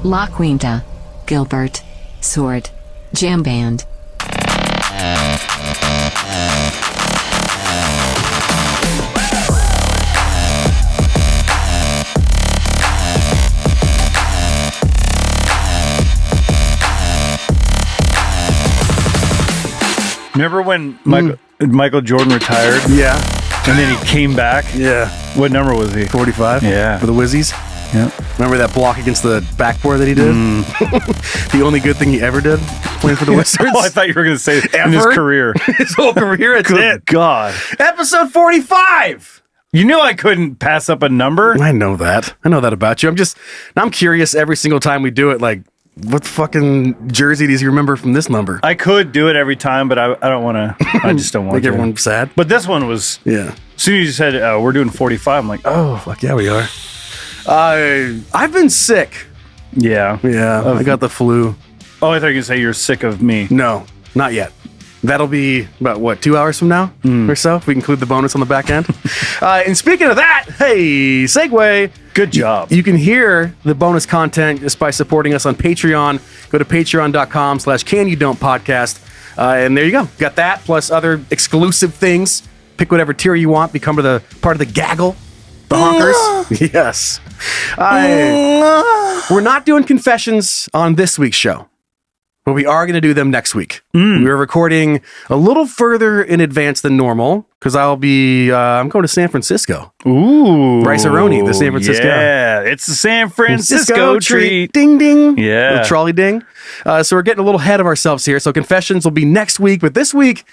La Quinta, Gilbert, Sword, Jam Band. Remember when Michael Jordan retired? Yeah. And then he came back? Yeah. What number was he? 45? Yeah. For the Wizzies? Yeah. Remember that block against the backboard that he did? The only good thing he ever did playing for the Wizards? Oh, I thought you were going to say Ever? in his career. His whole career, it's Good it. God. Episode 45! You knew I couldn't pass up a number? I know that. I know that about you. I'm curious every single time we do it, like, what fucking jersey does he remember from this number? I could do it every time, but I don't want to. I just don't want Make to. everyone sad? But this one was, Yeah. as soon as you said, we're doing 45, I'm like, oh, Fuck yeah, we are. I've been sick. yeah. Yeah, I got the flu. Oh, I thought you were going to say you're sick of me. No, not yet. That'll be about, 2 hours from now or so, if we include the bonus on the back end. And speaking of that, hey, segue. Good job. You can hear the bonus content just by supporting us on Patreon. Go to patreon.com/canyoudon'tpodcast. And there you go. Got that, plus other exclusive things. Pick whatever tier you want. Become part of the gaggle. The honkers. Yes. We're not doing confessions on this week's show, but we are going to do them next week. We're recording a little further in advance than normal because I'm going to San Francisco. Ooh. Rice-A-Roni, the San Francisco. Yeah, it's the San Francisco treat. Ding, ding. Yeah. Little trolley ding. So we're getting a little ahead of ourselves here. So confessions will be next week, but this week,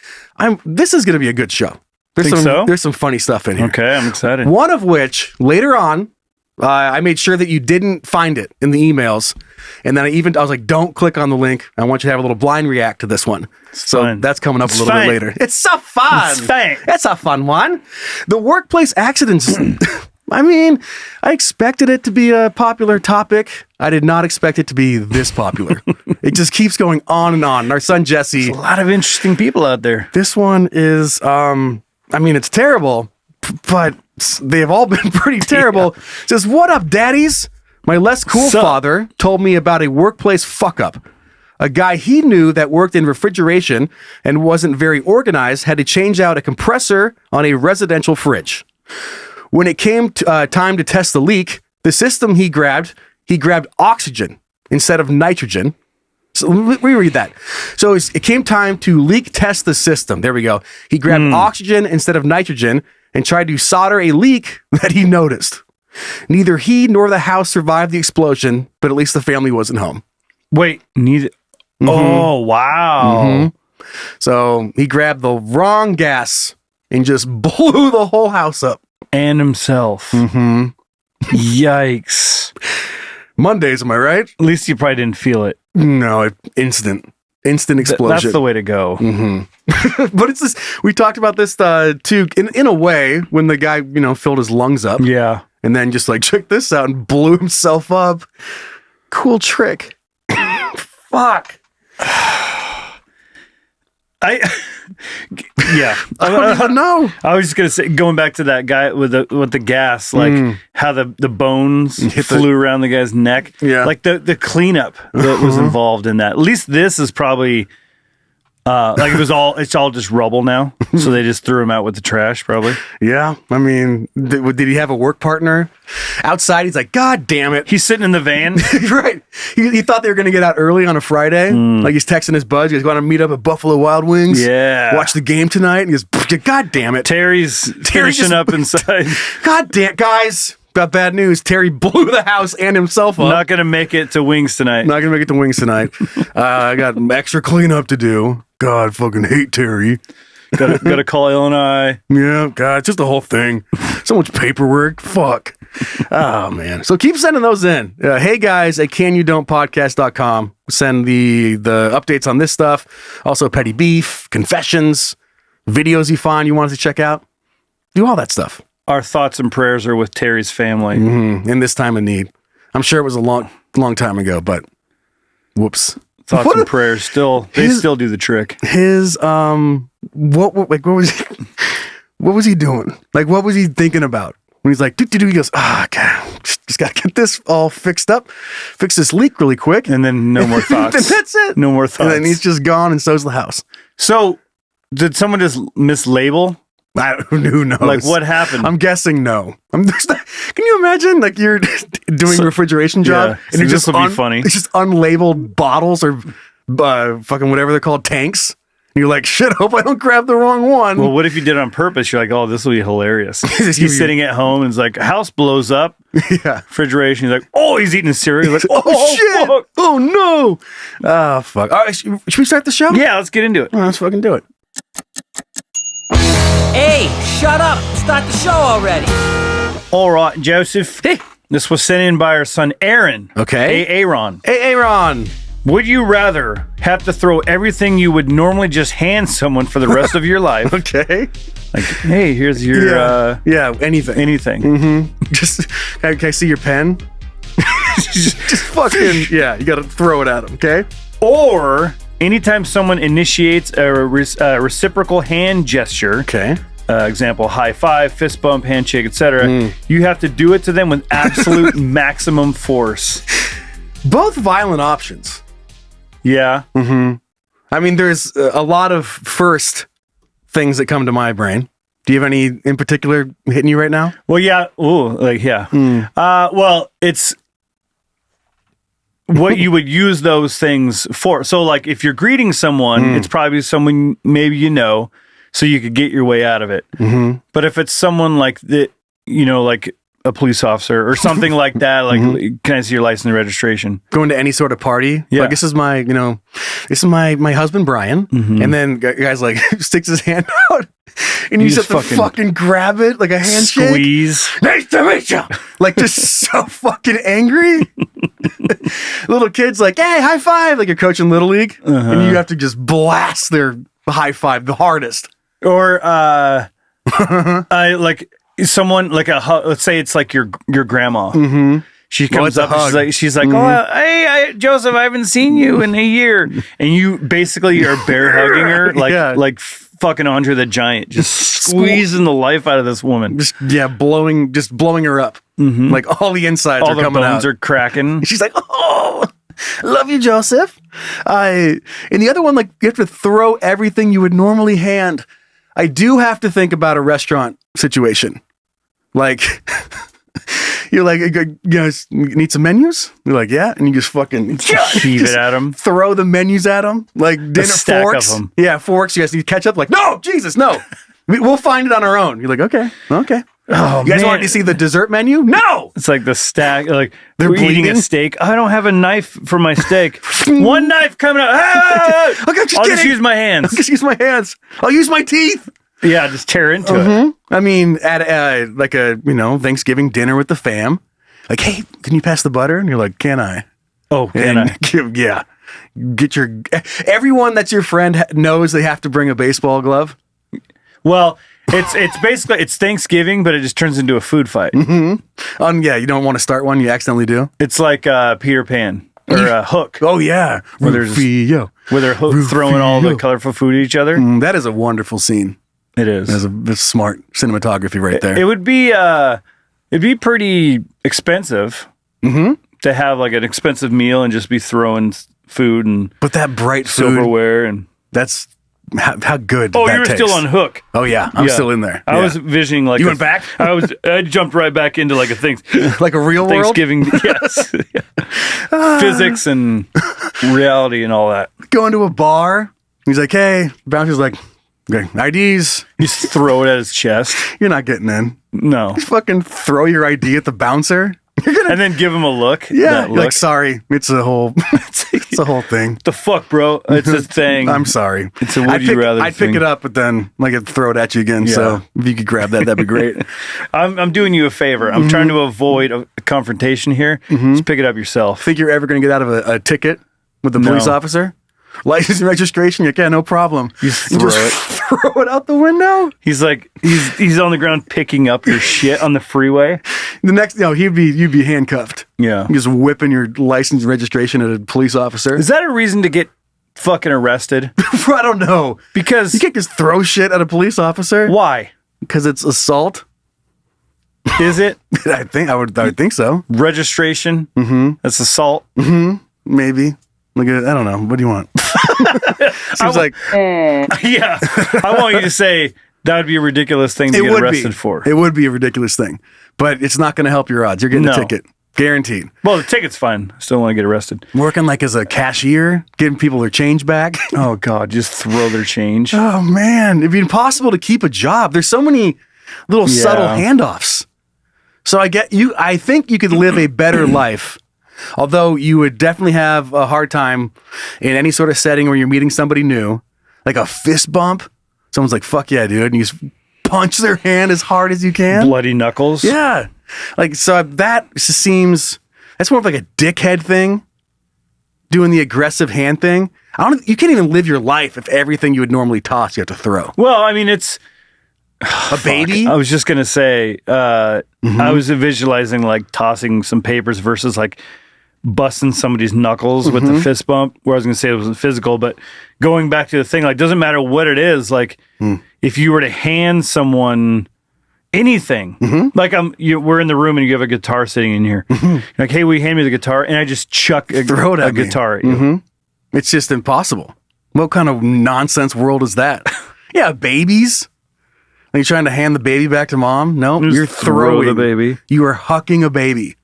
this is going to be a good show. There's some funny stuff in here. Okay, I'm excited. One of which, later on, I made sure that you didn't find it in the emails. And then I was like, don't click on the link. I want you to have a little blind react to this one. So fun. that's coming up It's a little fun. bit later. It's so fun. It's fun. It's a fun one. The workplace accidents. I mean, I expected it to be a popular topic. I did not expect it to be this popular. It just keeps going on and on. And our son, Jesse. There's a lot of interesting people out there. This one is, it's terrible, but they've all been pretty terrible. Yeah. Says, what up, daddies? My less cool father told me about a workplace fuck-up. A guy he knew that worked in refrigeration and wasn't very organized had to change out a compressor on a residential fridge. When it came time to test the leak, the system he grabbed oxygen instead of nitrogen. So let me read that. So it came time to leak test the system. There we go. He grabbed oxygen instead of nitrogen and tried to solder a leak that he noticed. Neither he nor the house survived the explosion, but at least the family wasn't home. Wait, neither. Mm-hmm. Oh, wow. Mm-hmm. So he grabbed the wrong gas and just blew the whole house up. And himself. Mm-hmm. Yikes. Mondays, am I right? At least you probably didn't feel it. No, instant explosion. That's the way to go. Mm-hmm. But it's this. We talked about this too, in a way, when the guy filled his lungs up. Yeah, and then just like check this out and blew himself up. Cool trick. Fuck. I don't even know. I was just gonna say, going back to that guy with the gas, like how the bones flew around the guy's neck. Yeah, like the cleanup that was involved in that. At least this is probably like it's all just rubble now. So they just threw him out with the trash, probably. Yeah, I mean, did he have a work partner outside? He's like, God damn it! He's sitting in the van, right? He thought they were going to get out early on a Friday. Like he's texting his buds. He's going to meet up at Buffalo Wild Wings. Yeah, watch the game tonight. And he goes, God damn it! Terry's finishing up inside. God damn, guys! Got bad news. Terry blew the house and himself up. Not going to make it to Wings tonight. I got extra cleanup to do. God, fucking hate Terry. Gotta call Illinois. Yeah, God, it's just the whole thing. So much paperwork. Fuck. Oh, man. So keep sending those in. Hey, guys, at canyoudon'tpodcast.com. Send the updates on this stuff. Also, petty beef, confessions, videos you find you want us to check out. Do all that stuff. Our thoughts and prayers are with Terry's family. In this time of need. I'm sure it was a long time ago, but whoops. Thoughts and prayers still do the trick. His what was he doing? Like, what was he thinking about when he's like, he goes, God, just got to get this all fixed up, fix this leak really quick. And then no more thoughts. And that's it. No more thoughts. And then he's just gone, and so's the house. So, did someone just mislabel? Who knows? Like, what happened? I'm guessing no. Can you imagine, like, you're doing a refrigeration job, and you're this will be funny. It's just unlabeled bottles or fucking whatever they're called, tanks. And you're like, shit, hope I don't grab the wrong one. Well, what if you did it on purpose? You're like, oh, this will be hilarious. He's sitting at home, and it's like, house blows up. Yeah. Refrigeration. He's like, oh, he's eating cereal. He's like, oh shit. Fuck. Oh, no. Oh, fuck. All right, should we start the show? Yeah, let's get into it. Well, let's fucking do it. Hey, shut up. Start the show already. All right, Joseph. Hey. This was sent in by our son, Aaron. Okay. Aaron. Hey, Aaron. Would you rather have to throw everything you would normally just hand someone for the rest of your life? Okay. Like, hey, here's your anything. anything. Mm-hmm. Just, can I see your pen? just fucking, you got to throw it at him, okay? Or anytime someone initiates a reciprocal hand gesture, Okay. Example, high five, fist bump, handshake, etc., you have to do it to them with absolute maximum force. Both violent options. Yeah. Mm-hmm. I mean, there's a lot of first things that come to my brain. Do you have any in particular hitting you right now? Well, yeah. Ooh, like, yeah. Well, it's what you would use those things for. So, like, if you're greeting someone, it's probably someone maybe you know, so you could get your way out of it. Mm-hmm. But if it's someone like that, you know, like a police officer or something like that, like, can I see your license and registration? Going to any sort of party. Yeah. Like, this is my husband, Brian. And then guys like sticks his hand out and you just have to fucking grab it like a handshake. Squeeze. Nice to meet you. Like, just so fucking angry. Little kids like, hey, high five. Like you're coaching Little League. And you have to just blast their high five the hardest. Or, like someone like let's say it's like your grandma. Mm-hmm. She comes up and she's like, oh, hey, Joseph, I haven't seen you in a year. And you basically are bear hugging her like fucking Andre the Giant, just squeezing the life out of this woman. Just blowing her up. Mm-hmm. Like all the insides all are the coming out. bones are cracking. She's like, oh, love you, Joseph. And the other one, like, you have to throw everything you would normally hand. I do have to think about a restaurant situation. Like, you're like, you guys need some menus? You're like, yeah. And you just fucking heave it at them. Throw the menus at them. Like dinner stack forks. Of them. Yeah, forks. You guys need ketchup. Like, no, Jesus, no. We'll find it on our own. You're like, okay. Oh, you guys want to see the dessert menu? No. It's like the stack. Like they're eating a steak. I don't have a knife for my steak. One knife coming out. Okay, I'll just use my hands. I'll use my teeth. Yeah, just tear into it. I mean, at like a Thanksgiving dinner with the fam, like, hey, can you pass the butter? And you're like, can I? Oh, can I? Yeah. Everyone that's your friend knows they have to bring a baseball glove. Well, it's basically it's Thanksgiving, but it just turns into a food fight. Mm-hmm. You don't want to start one, you accidentally do. It's like Peter Pan or Hook. Oh yeah, where they're throwing all the colorful food at each other. That is a wonderful scene. It is. That's smart cinematography right there. It would be it'd be pretty expensive to have like an expensive meal and just be throwing food and that bright silverware food, and that's how good. Oh, that you were tastes. still on Hook. Oh yeah, I'm still in there. I was visioning like you went back. I jumped right back into like a thing, like a real Thanksgiving. world. Yes, physics and reality and all that. Going to a bar. He's like, hey, bouncer's like, okay, IDs. You just throw it at his chest. You're not getting in. No. Just fucking throw your ID at the bouncer. And then give him a look. Yeah. Look. Like, sorry. It's a whole thing. The fuck, bro? It's a thing. I'm sorry. It's a would you rather I'd pick it up, but then like I'd throw it at you again. Yeah. So if you could grab that, that'd be great. I'm doing you a favor. I'm trying to avoid a confrontation here. Just pick it up yourself. Think you're ever going to get out of a ticket with the police officer? License and registration, you're like, yeah, no problem. You throw it. Throw it out the window. He's like, he's on the ground picking up your shit on the freeway. The next, you'd be handcuffed. Yeah. You're just whipping your license and registration at a police officer. Is that a reason to get fucking arrested? I don't know. Because you can't just throw shit at a police officer. Why? Because it's assault. Is it? I would think so. Registration? Mm-hmm. That's assault? Mm-hmm. Maybe. Look at I don't know. What do you want? Seems like yeah. I want you to say that would be a ridiculous thing to get arrested for. It would be a ridiculous thing, but it's not going to help your odds. You're getting a ticket, guaranteed. Well, the ticket's fine. I still want to get arrested. Working like as a cashier, giving people their change back. Oh God, just throw their change. Oh man, it'd be impossible to keep a job. There's so many little subtle handoffs. So I think you could live a better life. Although you would definitely have a hard time in any sort of setting where you're meeting somebody new, like a fist bump. Someone's like, fuck yeah, dude. And you just punch their hand as hard as you can. Bloody knuckles. Yeah. Like, so that just seems, that's more of like a dickhead thing. Doing the aggressive hand thing. You can't even live your life if everything you would normally toss you have to throw. Well, I mean, it's a baby. I was just going to say, I was visualizing like tossing some papers versus like busting somebody's knuckles with the fist bump, where I was going to say it wasn't physical, but going back to the thing, like, doesn't matter what it is. Like, if you were to hand someone anything, like we're in the room and you have a guitar sitting in here, like, hey, will you hand me the guitar? And I just chuck a guitar at you. It's just impossible. What kind of nonsense world is that? Yeah, babies. Are you trying to hand the baby back to mom? No, you're throwing the baby. You are hucking a baby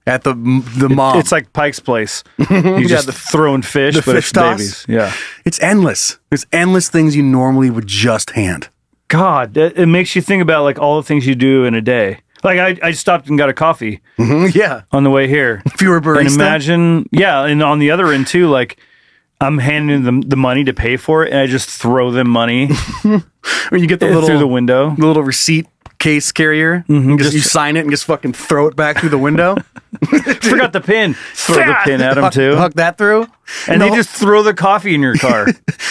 at the mom. It's like Pike's Place. You just throwing fish, but fish it's toss. babies. Yeah, it's endless. There's endless things you normally would just hand. God, it makes you think about like all the things you do in a day. Like I stopped and got a coffee. Yeah, on the way here. If you were a barista, and imagine, and on the other end too, like I'm handing them the money to pay for it, and I just throw them money. Or you get the little through the window, the little receipt case carrier. Just you sign it and just fucking throw it back through the window. Forgot the pin. Throw the pin at them too. Huck that through, and they just throw the coffee in your car.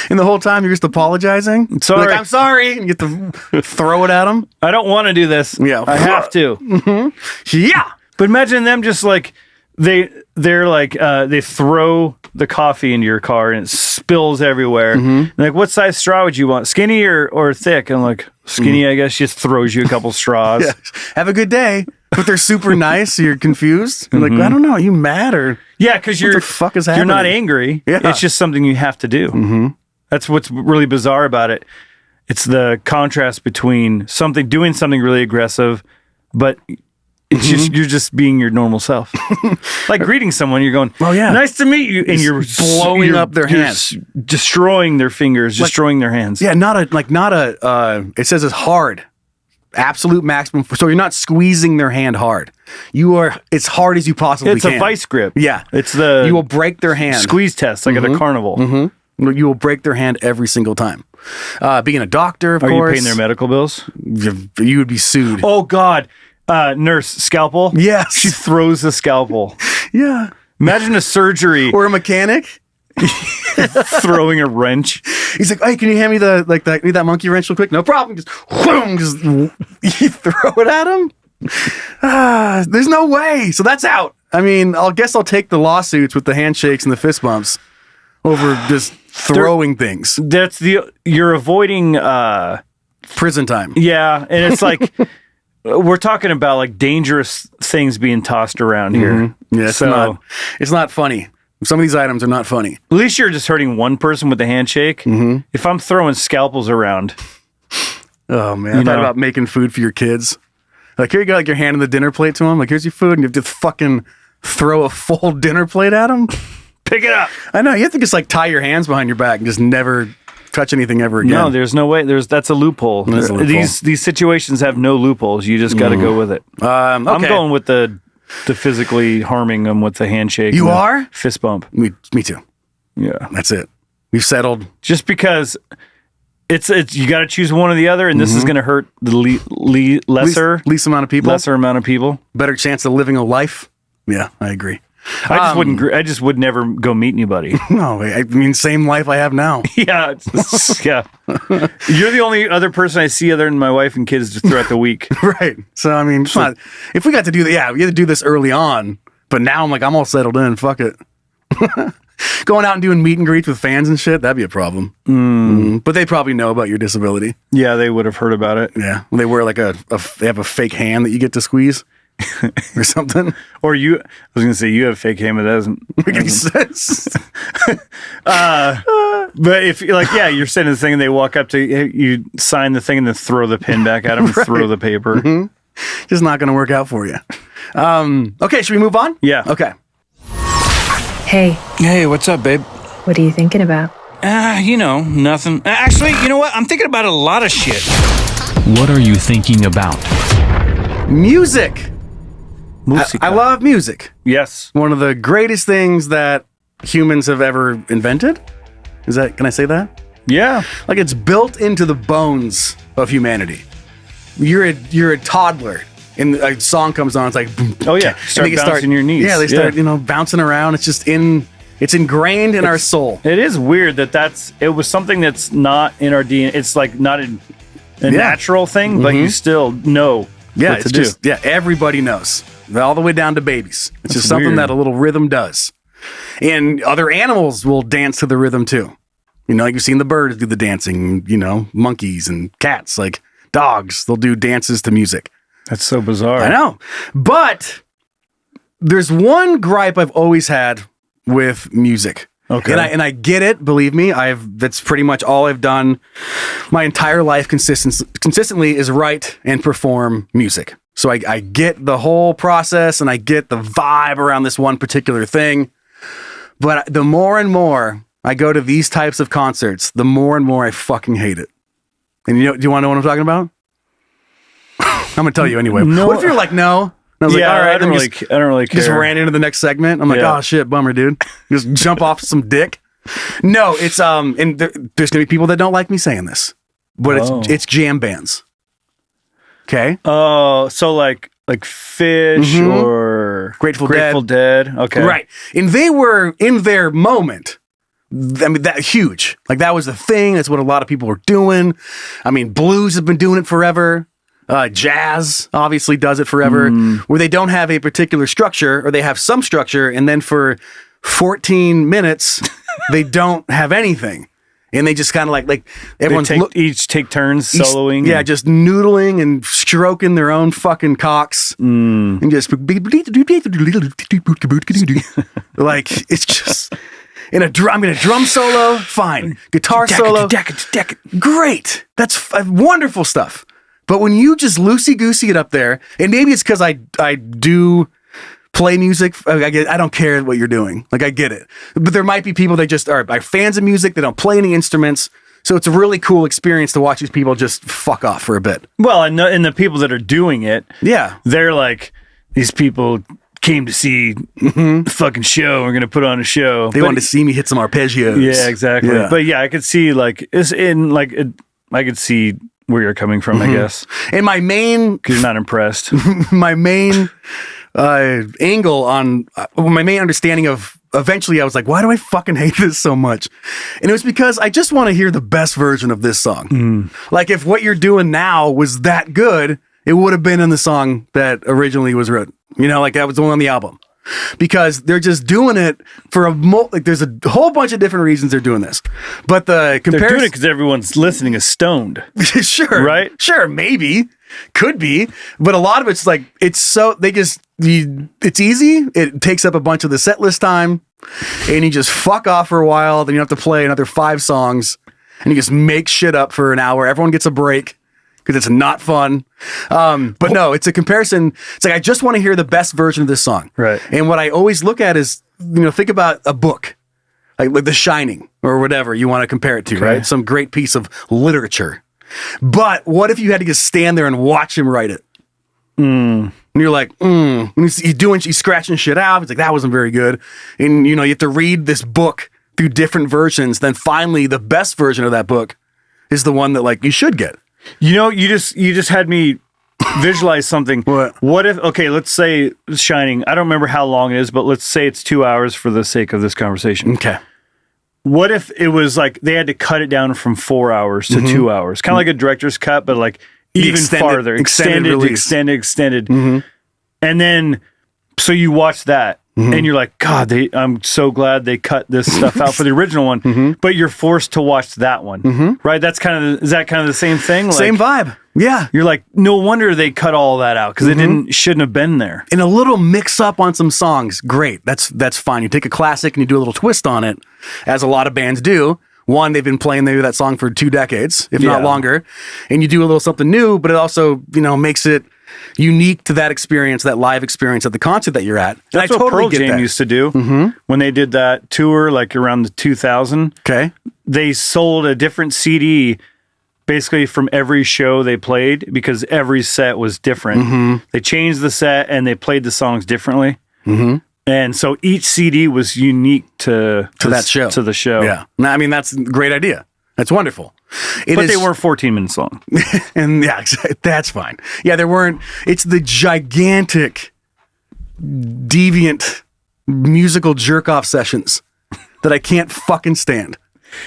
And the whole time you're just apologizing. Sorry, like, I'm sorry. And you get to throw it at them. I don't want to do this. Yeah, I have to. Yeah, but imagine them just like they're like they throw the coffee into your car and it spills everywhere. Like, what size straw would you want? Skinny or thick? I'm like, skinny, I guess. Just throws you a couple straws. Yeah. Have a good day. But they're super nice, so you're confused. You're like, I don't know, are you mad or because what the fuck is happening? You're not angry. Yeah. It's just something you have to do. That's what's really bizarre about it. It's the contrast between doing something really aggressive, but it's just you're just being your normal self. Like greeting someone, you're going, "Oh yeah, nice to meet you," and you're blowing up their hands, destroying their fingers, destroying their hands. Yeah, not a. It says it's hard, absolute maximum. So you're not squeezing their hand hard. You are as hard as you possibly can. It's a vice grip. Yeah, you will break their hand. Squeeze test like at a carnival. You will break their hand every single time. Being a doctor, of course. Are you paying their medical bills? You would be sued. Oh God. Nurse, scalpel? Yes. She throws the scalpel. Yeah. Imagine a surgery. Or a mechanic. Throwing a wrench. He's like, hey, can you hand me that monkey wrench real quick? No problem. Just you throw it at him. There's no way. So that's out. I mean, I guess I'll take the lawsuits with the handshakes and the fist bumps over just throwing things. You're avoiding prison time. Yeah, and it's like we're talking about like dangerous things being tossed around here. Yeah, it's not funny. Some of these items are not funny. At least you're just hurting one person with a handshake. If I'm throwing scalpels around, oh man, I thought about making food for your kids. Like, here you go, like you're handing the dinner plate to them. Like, here's your food, and you have to fucking throw a full dinner plate at them. Pick it up. I know, you have to just like tie your hands behind your back and just never touch anything ever again. No, there's no way. That's a loophole. These situations have no loopholes. You just got to go with it. Okay. I'm going with the physically harming them with the handshake. You are? Fist bump. Me too. Yeah, that's it. We've settled. Just because it's you got to choose one or the other, and this is going to hurt the least amount of people. Lesser amount of people. Better chance of living a life. Yeah, I agree. I just would never go meet anybody. No, I mean, same life I have now. Yeah, yeah. You're the only other person I see other than my wife and kids just throughout the week. Right. So I mean, if we got to do that, we had to do this early on. But now I'm all settled in. Fuck it. Going out and doing meet and greets with fans and shit, that'd be a problem. But they probably know about your disability. Yeah, they would have heard about it. Yeah. They wear like they have a fake hand that you get to squeeze or something. Or I was going to say you have fake hand, but that doesn't Make any sense. But if you're sending the thing and they walk up to you, sign the thing and then throw the pin back at them and throw the paper. Just not going to work out for you. Okay, should we move on? Yeah. Okay. Hey, Hey, what's up, babe? what are you thinking about? Nothing. Actually, you know what? I'm thinking about a lot of shit. What are you thinking about? Music. Musica. I love music. Yes. One of the greatest things that humans have ever invented. Can I say that? Yeah. Like it's built into the bones of humanity. You're a toddler and a song comes on, it's like boom, Oh yeah. Start bouncing your knees. Yeah, they start, bouncing around. It's just it's ingrained in our soul. It is weird it was something that's not in our DNA. It's like not a natural thing, but you still know Yeah, what it's to just do. everybody knows. All the way down to babies. It's That's just something weird. that a little rhythm does. And other animals will dance to the rhythm too. Like you've seen the birds do the dancing, monkeys and cats, like dogs, they'll do dances to music. That's so bizarre. I know. But there's one gripe I've always had with music. Okay. And I get it, believe me. That's pretty much all I've done my entire life consistently is write and perform music. So I get the whole process and I get the vibe around this one particular thing. But the more and more I go to these types of concerts, the more and more I fucking hate it. And do you want to know what I'm talking about? I'm going to tell you anyway. No. What if you're like, no? And I was like, all right, I don't really care. just ran into the next segment. I'm like, Yeah. oh shit, bummer, dude. Just jump off some dick. No, it's and there's gonna be people that don't like me saying this, but it's jam bands. Okay. Oh, so like Fish or Grateful Dead. Okay. Right. And they were in their moment. I mean, that huge. Like that was the thing. That's what a lot of people were doing. I mean, blues have been doing it forever. Jazz obviously does it forever, where they don't have a particular structure or they have some structure. And then for 14 minutes, they don't have anything. And they just kind of like everyone's each take turns soloing. Yeah, just noodling and stroking their own fucking cocks. And just like it's just in a drum solo, fine. Guitar solo, great. That's wonderful stuff. But when you just loosey-goosey it up there, and maybe it's because I do play music. I don't care what you're doing. Like, I get it. But there might be people that just are fans of music. They don't play any instruments. So it's a really cool experience to watch these people just fuck off for a bit. Well, and the people that are doing it, yeah, they're like, these people came to see the fucking show. We're going to put on a show. They wanted to see me hit some arpeggios. Yeah, exactly. Yeah. But yeah, I could see I could see where you're coming from, I guess. And my main... Because you're not impressed. My main angle on... my main understanding of... Eventually, I was like, why do I fucking hate this so much? And it was because I just want to hear the best version of this song. Like, if what you're doing now was that good, it would have been in the song that originally was written. Like that was the one on the album. Because they're just doing it for there's a whole bunch of different reasons they're doing this. But the comparison... They're doing it because everyone's listening is stoned. Sure. Right? Sure, maybe. Could be. But a lot of it's like, it's easy. It takes up a bunch of the set list time. And you just fuck off for a while. Then you have to play another 5 songs. And you just make shit up for an hour. Everyone gets a break. Because it's not fun. But no, it's a comparison. It's like, I just want to hear the best version of this song. Right. And what I always look at is, think about a book, like The Shining or whatever you want to compare it to, right? Some great piece of literature. But what if you had to just stand there and watch him write it? And you're like, and he's scratching shit out. It's like, that wasn't very good. And, you have to read this book through different versions. Then finally, the best version of that book is the one that you should get. You just had me visualize something. What if, let's say Shining, I don't remember how long it is, but let's say it's 2 hours for the sake of this conversation. Okay. What if it was they had to cut it down from 4 hours to 2 hours? Kind of like a director's cut, but even farther. Extended. And then, so you watch that and you're like, God, I'm so glad they cut this stuff out for the original one, but you're forced to watch that one, right? That's is that kind of the same thing? Like, Same vibe. Yeah. You're like, no wonder they cut all that out because it shouldn't have been there. And a little mix up on some songs, great. That's fine. You take a classic and you do a little twist on it, as a lot of bands do. One, they've been playing maybe that song for 2 decades, if not longer, and you do a little something new, but it also makes it unique to that experience, that live experience at the concert that you're at. That's what Pearl Jam used to do when they did that tour, like around the 2000. Okay, they sold a different CD basically from every show they played because every set was different. They changed the set and they played the songs differently. And so each CD was unique to that show, to the show. Yeah, I mean that's a great idea. That's wonderful. But they weren't 14 minutes long. And yeah, that's fine. Yeah, there weren't. It's the gigantic, deviant musical jerk off sessions that I can't fucking stand.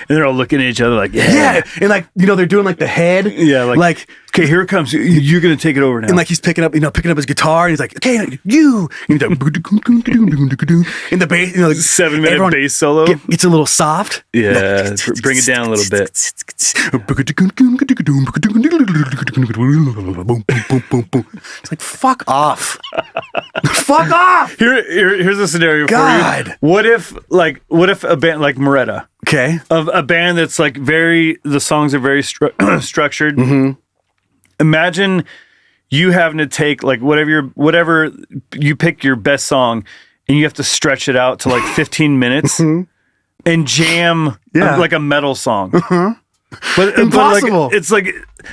And they're all looking at each other like, yeah. And like, they're doing like the head. Yeah. Like okay, here it comes. You're going to take it over now. And like he's picking up his guitar and he's like, okay, you. And he's like, in the bass, 7-minute bass solo. It's a little soft. Yeah. Bring it down a little bit. It's like, fuck off. Fuck off. Here's a scenario God. for you. What if a band like Moretta, okay, of a band that's like the songs are very structured. Imagine you having to take like whatever you pick your best song and you have to stretch it out to like 15 minutes and jam like a metal song. But impossible. But it's like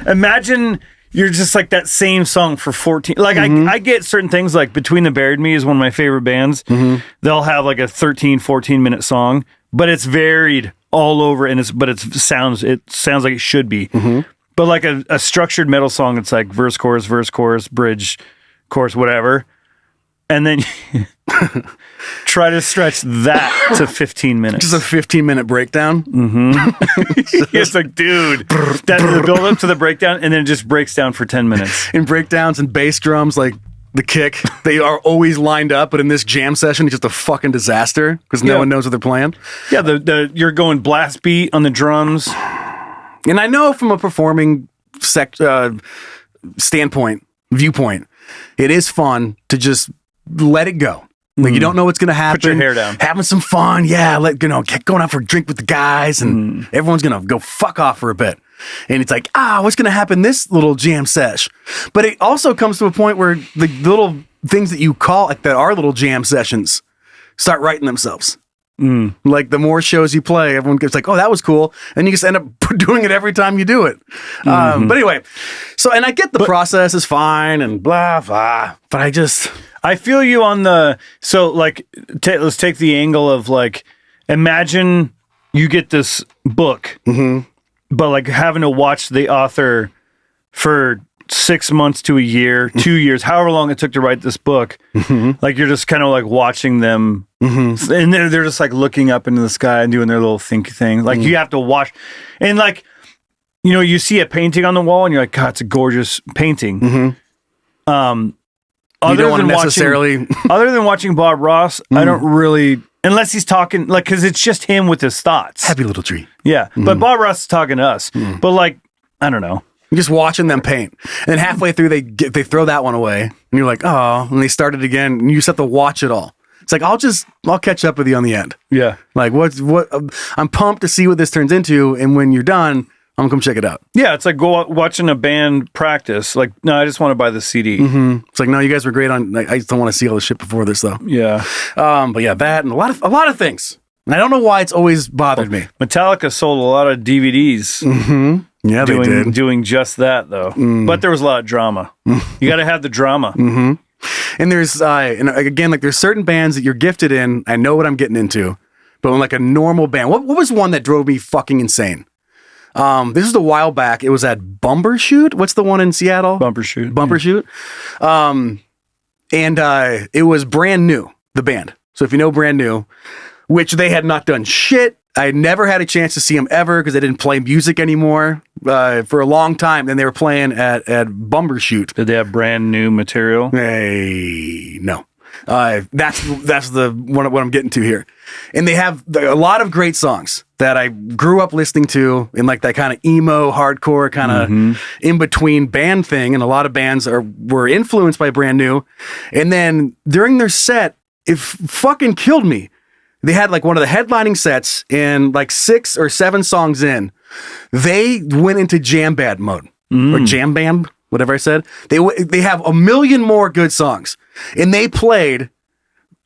imagine you're just like that same song for 14. Like I get certain things like Between the Buried Me is one of my favorite bands. They'll have like a 13, 14 minute song, but it's varied all over and it sounds like it should be. But like a structured metal song, it's like verse, chorus, bridge, chorus, whatever. And then try to stretch that to 15 minutes. Just a 15-minute breakdown? It's like, dude, the build up to the breakdown and then it just breaks down for 10 minutes. And breakdowns and bass drums, like the kick, they are always lined up, but in this jam session, it's just a fucking disaster because no one knows what they're playing. Yeah, you're going blast beat on the drums. And I know from a performing viewpoint, it is fun to just let it go. Like you don't know what's going to happen. Put your hair down. Having some fun. Yeah, get going out for a drink with the guys and everyone's going to go fuck off for a bit. And it's like, what's going to happen this little jam sesh? But it also comes to a point where the little things that you call like that are little jam sessions start writing themselves. Like the more shows you play, everyone gets like, oh, that was cool. And you just end up doing it every time you do it. But anyway, and I get the process is fine and blah, blah. But I feel you on let's take the angle of like, imagine you get this book, but like having to watch the author for 6 months to a year, 2 years, however long it took to write this book. Like you're just kind of like watching them and they're just like looking up into the sky and doing their little think thing. Like you have to watch and like, you see a painting on the wall and you're like, God, it's a gorgeous painting. Other than watching Bob Ross, I don't really, unless he's talking like, cause it's just him with his thoughts. Happy little tree. Yeah. But Bob Ross is talking to us, but like, I don't know. You're just watching them paint. And then halfway through, they throw that one away. And you're like, oh, and they start it again. And you just have to watch it all. It's like, I'll catch up with you on the end. Yeah. Like, I'm pumped to see what this turns into. And when you're done, I'm going to come check it out. Yeah. It's like watching a band practice. Like, no, I just want to buy the CD. It's like, no, you guys were great on, I just don't want to see all the shit before this though. Yeah. But yeah, that and a lot of things. And I don't know why it's always bothered me. Metallica sold a lot of DVDs. Yeah, they did. Doing just that, though. But there was a lot of drama. You got to have the drama. And there's, and again, like there's certain bands that you're gifted in. I know what I'm getting into. But when like a normal band, what was one that drove me fucking insane? This was a while back. It was at Bumbershoot. What's the one in Seattle? Bumbershoot. And it was Brand New, the band. So if you know Brand New, which they had not done shit. I never had a chance to see them ever because they didn't play music anymore for a long time. Then they were playing at Bumbershoot. Did they have brand new material? No. That's what I'm getting to here. And they have a lot of great songs that I grew up listening to in like that kind of emo, hardcore, kind of in between band thing. And a lot of bands were influenced by Brand New. And then during their set, it fucking killed me. They had like one of the headlining sets, and like 6 or 7 songs in, they went into jam band mode or jam band, whatever I said. They have a million more good songs, and they played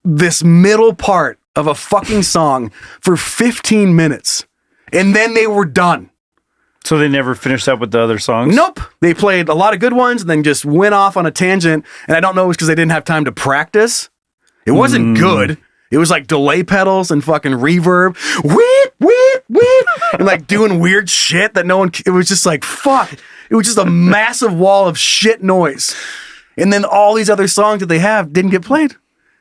this middle part of a fucking song for 15 minutes, and then they were done. So they never finished up with the other songs? Nope. They played a lot of good ones and then just went off on a tangent. And I don't know if it was because they didn't have time to practice. It wasn't good. It was like delay pedals and fucking reverb. Whip, whip, whip. And like doing weird shit that no one... It was just like, fuck. It was just a massive wall of shit noise. And then all these other songs that they have didn't get played.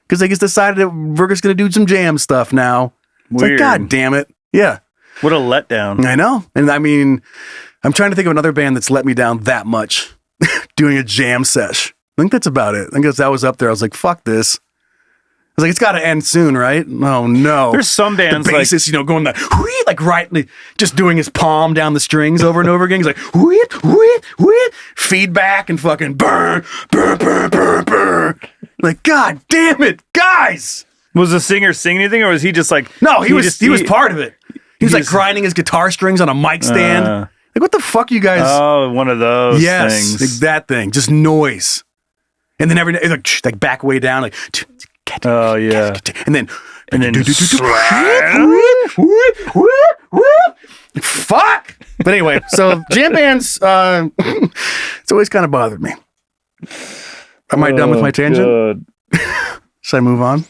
Because they just decided that we're just going to do some jam stuff now. It's Weird. like, God damn it. Yeah. What a letdown. I know. And I mean, I'm trying to think of another band that's let me down that much doing a jam sesh. I think that's about it. I think that was up there. I was like, fuck this. I was like, it's got to end soon, right? Oh, no. There's some bands the bassist, going like just doing his palm down the strings over and over again. He's like, whip, whip, whip, feedback and fucking burr, burr, burr, burr, burr. Like, God damn it, guys. Was the singer singing anything, or was he just like... No, he was part of it. He was like grinding his guitar strings on a mic stand. Like, what the fuck, you guys? Oh, one of those things. Yes, that thing. Just noise. And then every like back way down, like... Oh, yeah. And then fuck. But anyway, so jam bands, it's always kind of bothered me. Am I done with my tangent? Should I move on?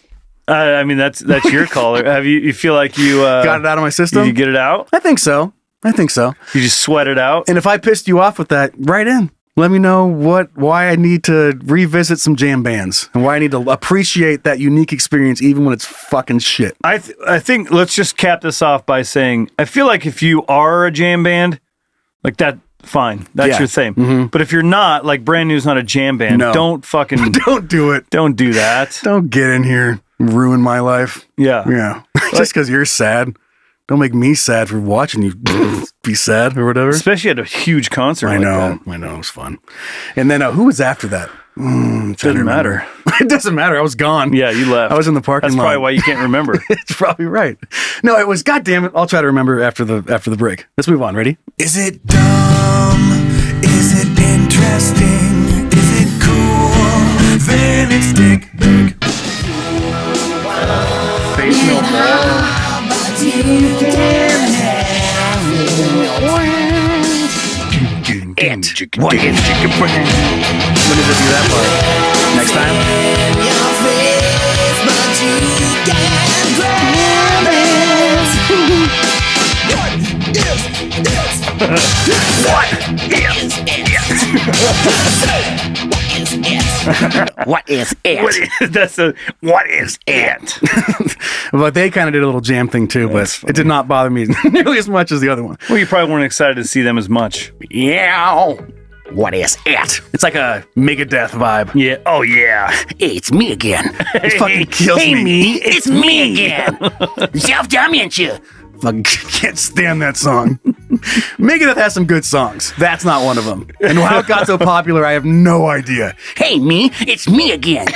I mean, that's your call. You feel like you got it out of my system? Did you get it out? I think so. You just sweat it out? And if I pissed you off with that, write in. Let me know why I need to revisit some jam bands and why I need to appreciate that unique experience even when it's fucking shit. I think let's just cap this off by saying I feel like if you are a jam band, like that, fine, that's your thing. Mm-hmm. But if you're not, like Brand New's not a jam band, don't fucking don't do it. Don't do that. Don't get in here and ruin my life. Yeah. Just because you're sad. Don't make me sad for watching you be sad or whatever. Especially at a huge concert. I know. It was fun. And then who was after that? Doesn't matter. It doesn't matter. I was gone. Yeah, you left. I was in the parking lot. That's probably why you can't remember. It's probably right. No, it was. God damn it! I'll try to remember after the break. Let's move on. Ready? Is it dumb? Is it interesting? Is it cool? Then it's dick big. Face no more. What is when did it do that part? Next time? What is it? What is it? But they kind of did a little jam thing too, but it did not bother me nearly as much as the other one. Well, you probably weren't excited to see them as much. Yeah. What is it? It's like a Megadeth vibe. Yeah. Oh, yeah. Hey, it's me again. It fucking kills me. It's me again. Self-damage. Fucking can't stand that song. Megadeth has some good songs. That's not one of them. And how it got so popular, I have no idea. Hey, me. It's me again.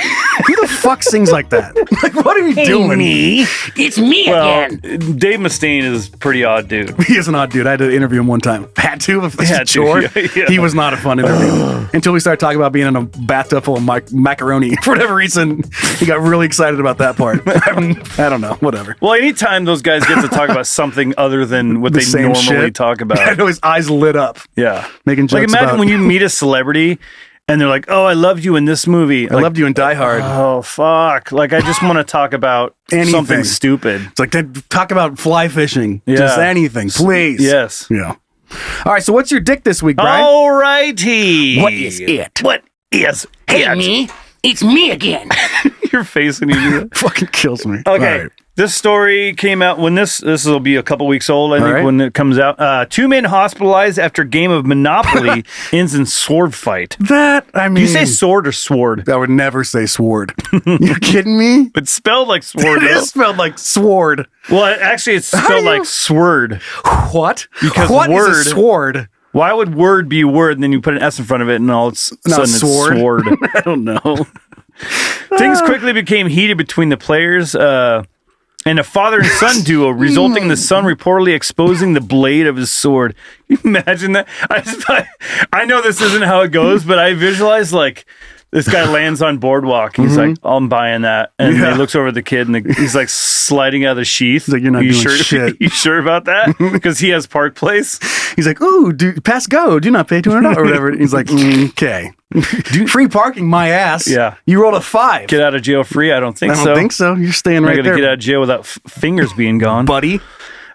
Who the fuck sings like that? Like, what are you doing? Me. It's me again. Dave Mustaine is a pretty odd dude. He is an odd dude. I had to interview him one time. Had to. If it's a chore. Yeah. He was not a fun interview. Until we started talking about being in a bathtub full of macaroni. For whatever reason, he got really excited about that part. I don't know. Whatever. Well, anytime those guys get to talk about something other than what they normally shit. talk about. I know his eyes lit up. Yeah. Making jokes like imagine about... when you meet a celebrity and they're like, oh, I loved you in this movie. I loved you in Die Hard. Oh, fuck. Like, I just want to talk about something stupid. It's like, talk about fly fishing. Yeah. Just anything, please. Yes. Yeah. All right, so what's your dick this week, Brian? All righty. What is it? What is Hey, it? me. It's me again. Your face when you do that. Fucking kills me. Okay. Right. This story came out when this will be a couple weeks old, I think, right. when it comes out. 2 men hospitalized after game of Monopoly ends in sword fight. That, I mean... Do you say sword or sword? I would never say sword. You kidding me? It's spelled like sword. It is spelled like sword. Well, actually, it's spelled like sword. What? Because what word... is a sword? Why would word be word and then you put an S in front of it and all of a sudden it's sword? I don't know. Things quickly became heated between the players and a father and son duo, resulting in the son reportedly exposing the blade of his sword. Can you imagine that? I know this isn't how it goes, but I visualize like this guy lands on boardwalk. He's like, I'm buying that. And he looks over at the kid and he's like sliding out of the sheath. He's like, you're not doing shit. You sure about that? Because he has Park Place. He's like, ooh, pass go. Do not pay $200 or whatever. He's like, okay. Free parking, my ass. Yeah. You rolled a 5. Get out of jail free? I don't think so. I don't think so. You're staying right there. there. Get out of jail without fingers being gone. Buddy.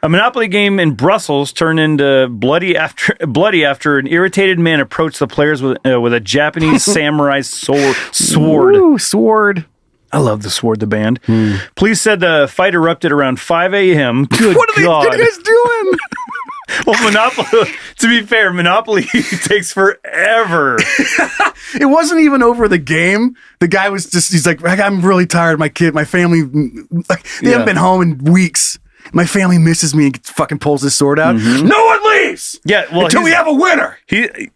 A Monopoly game in Brussels turned into bloody after an irritated man approached the players with a Japanese samurai sword. Ooh, sword. I love the Sword, the band. Police said the fight erupted around 5 a.m. Good what are God. you guys doing? Well, Monopoly, to be fair, Monopoly takes forever. It wasn't even over the game. The guy was just, he's like, I'm really tired. My family, like, they haven't been home in weeks. My family misses me and fucking pulls his sword out. No one leaves. Yeah, well, until we have a winner.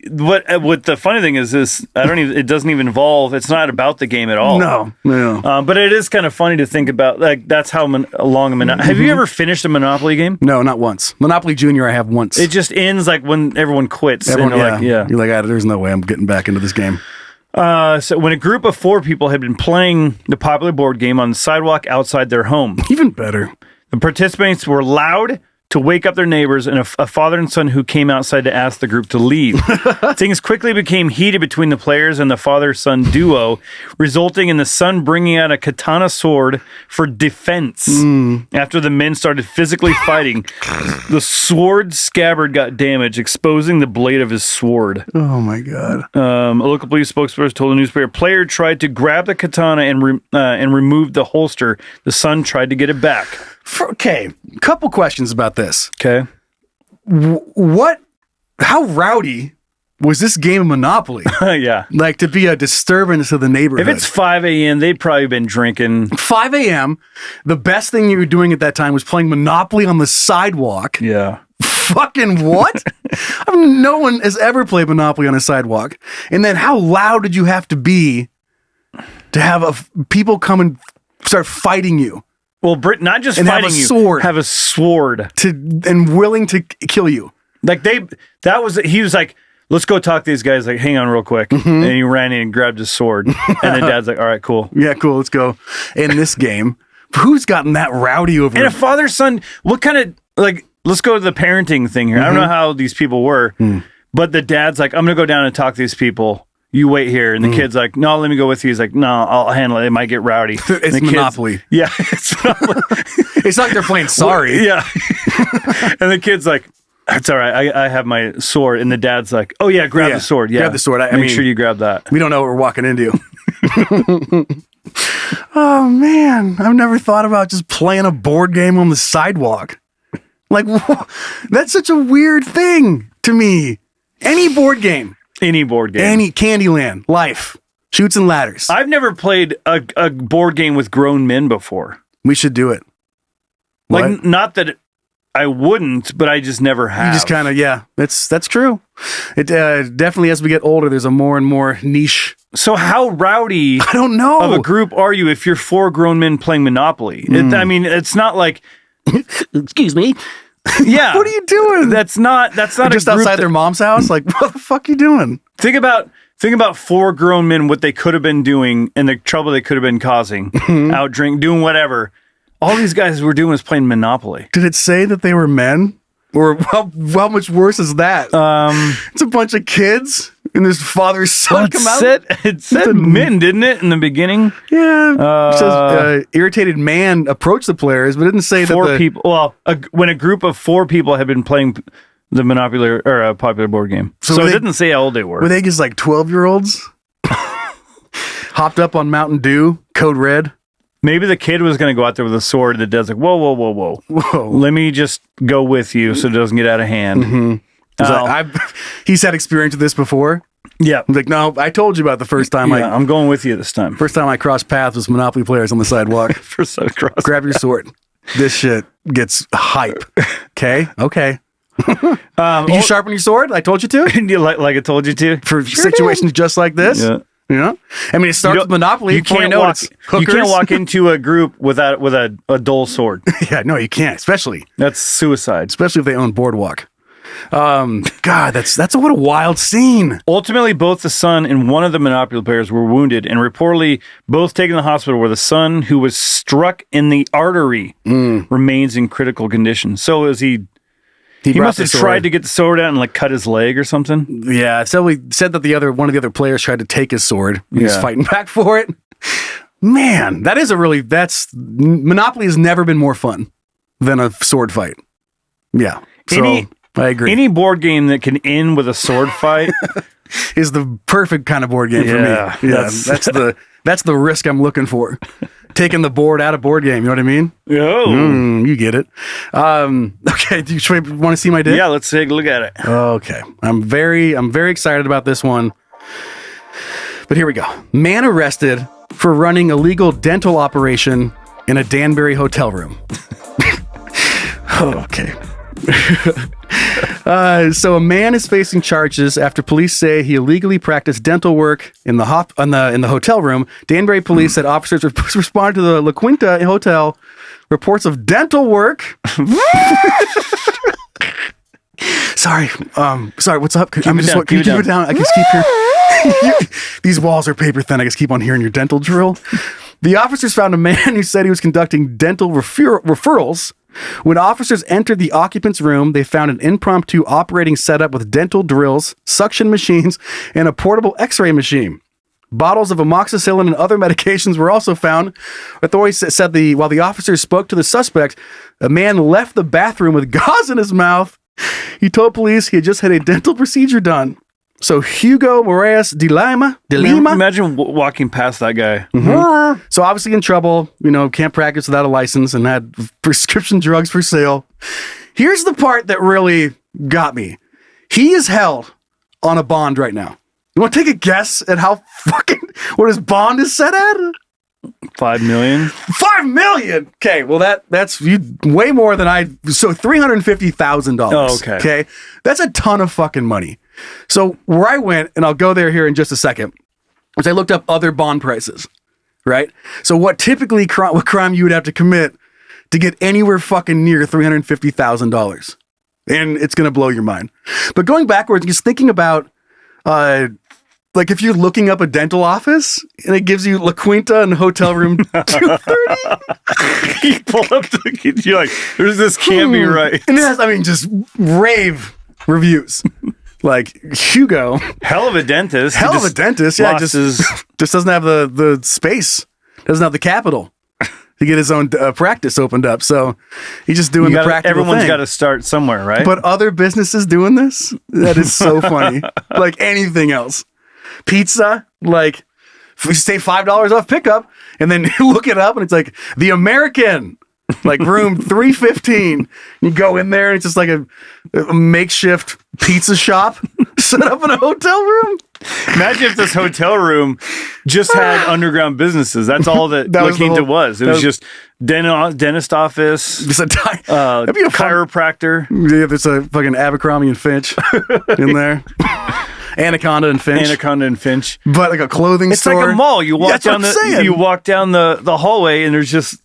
What the funny thing is it doesn't even involve. It's not about the game at all. No. But it is kind of funny to think about. Like that's how long a Monopoly. Have you ever finished a Monopoly game? No, not once. Monopoly Junior, I have once. It just ends like when everyone quits. Everyone, and you're like, there's no way I'm getting back into this game. So when a group of 4 people had been playing the popular board game on the sidewalk outside their home, even better. The participants were loud to wake up their neighbors and a father and son who came outside to ask the group to leave. Things quickly became heated between the players and the father-son duo, resulting in the son bringing out a katana sword for defense. After the men started physically fighting, the sword scabbard got damaged, exposing the blade of his sword. Oh, my God. A local police spokesperson told the newspaper, player tried to grab the katana and remove the holster. The son tried to get it back. Okay, couple questions about this. Okay. How rowdy was this game of Monopoly? Yeah. Like to be a disturbance to the neighborhood. If it's 5 a.m., they've probably been drinking. 5 a.m., the best thing you were doing at that time was playing Monopoly on the sidewalk. Yeah. Fucking what? I mean, no one has ever played Monopoly on a sidewalk. And then how loud did you have to be to have people come and start fighting you? Well, not just and fighting sword, have a sword and willing to kill you. Like he was like, let's go talk to these guys. Like, hang on real quick. And he ran in and grabbed his sword. And then dad's like, all right, cool. Yeah, cool. Let's go. In this game, who's gotten that rowdy over? And a father, son, what kind of, like, let's go to the parenting thing here. I don't know how these people were, but the dad's like, I'm going to go down and talk to these people. You wait here. And the kid's like, no, let me go with you. He's like, no, I'll handle it. It might get rowdy. It's Monopoly. Yeah. It's Monopoly. It's not like they're playing sorry. Yeah. And the kid's like, that's all right. I have my sword. And the dad's like, oh, yeah, grab the sword. Yeah. Grab the sword. Make sure you grab that. We don't know what we're walking into. Oh, man. I've never thought about just playing a board game on the sidewalk. Like, that's such a weird thing to me. Any board game. Any board game. Any Candyland, Life, Chutes and Ladders. I've never played a board game with grown men before. We should do it. Like, What? not that I wouldn't, but I just never have. You just kind of, yeah, that's true. It definitely, as we get older, there's a more and more niche. So how rowdy I don't know. of a group are you if you're 4 grown men playing Monopoly? I mean, it's not like, Excuse me. yeah. What are you doing? That's not Just a group outside their mom's house? Like, what the fuck are you doing? Think about 4 grown men, what they could have been doing and the trouble they could have been causing, out doing whatever. All these guys were doing was playing Monopoly. Did it say that they were men? Or how much worse is that? It's a bunch of kids and this father's son come out. It said men, didn't it, in the beginning? Yeah. It says irritated man approached the players, but it didn't say 4 that people. Well, when a group of 4 people had been playing the Monopoly or a popular board game, so it didn't say how old they were. Were they just like 12-year-olds? Hopped up on Mountain Dew, Code Red. Maybe the kid was going to go out there with a sword. The dad's like, whoa. Let me just go with you so it doesn't get out of hand. Mm-hmm. He's had experience with this before. Yeah. He's like, no, I told you about the first time. I'm going with you this time. First time I crossed paths with Monopoly players on the sidewalk. First time I crossed. Grab your sword. This shit gets hype. Okay. Did you sharpen your sword? I told you to. like I told you to. For situations just like this. Yeah. You know? I mean, it starts with Monopoly. You can't walk into a group with a dull sword. Yeah, no, you can't. Especially that's suicide. Especially if they own Boardwalk. God, that's what a wild scene. Ultimately, both the son and one of the Monopoly players were wounded and reportedly both taken to the hospital, where the son, who was struck in the artery, remains in critical condition. So is he? He must have tried to get the sword out and like cut his leg or something. Yeah, so we said that one of the other players tried to take his sword. He was fighting back for it. Man, Monopoly has never been more fun than a sword fight. Yeah, I agree. Any board game that can end with a sword fight is the perfect kind of board game for me. Yeah, that's the risk I'm looking for. Taking the board out of board game, you know what I mean? You get it. Okay, do you want to see my dick? Yeah, let's take a look at it. Okay, I'm very excited about this one. But here we go. Man arrested for running illegal dental operation in a Danbury hotel room. Okay. So a man is facing charges after police say he illegally practiced dental work in the hotel room. Danbury police said officers responded to the La Quinta hotel reports of dental work. Sorry. What's up? Keep it down. I just keep hearing these walls are paper thin. I just keep on hearing your dental drill. The officers found a man who said he was conducting dental referrals. When officers entered the occupant's room, they found an impromptu operating setup with dental drills, suction machines, and a portable x-ray machine. Bottles of amoxicillin and other medications were also found. Authorities said while the officers spoke to the suspect, a man left the bathroom with gauze in his mouth. He told police he had just had a dental procedure done. So Hugo Moraes de Lima. Imagine walking past that guy. Mm-hmm. So obviously in trouble, can't practice without a license and had prescription drugs for sale. Here's the part that really got me. He is held on a bond right now. You want to take a guess at what his bond is set at? $5 million. $5 million. Okay, well that's way more than so $350,000. Oh, okay. Okay, that's a ton of fucking money. So where I went, and I'll go there here in just a second, was I looked up other bond prices, right? So what typically what crime you would have to commit to get anywhere fucking near $350,000, and it's gonna blow your mind. But going backwards, just thinking about, like if you're looking up a dental office and it gives you La Quinta and hotel room 230, you pull up you're like, this can't be right. And it has, just rave reviews. Like Hugo, hell of a dentist. Yeah, just doesn't have the space, doesn't have the capital to get his own practice opened up. So he's just doing the practical Everyone's thing. got to start somewhere, right? But other businesses doing this, that is so funny. Like anything else, pizza, like you say $5 off pickup, and then you look it up, and it's like the American. Like room 315. You go in there and it's just like a makeshift pizza shop set up in a hotel room. Imagine if this hotel room just had underground businesses. That's all that La Quinta was. It was just dentist office, just that'd be a chiropractor. Yeah, there's a fucking Abercrombie and Finch in there. Anaconda and Finch. But like a clothing store. It's like a mall. You walk down the hallway and there's just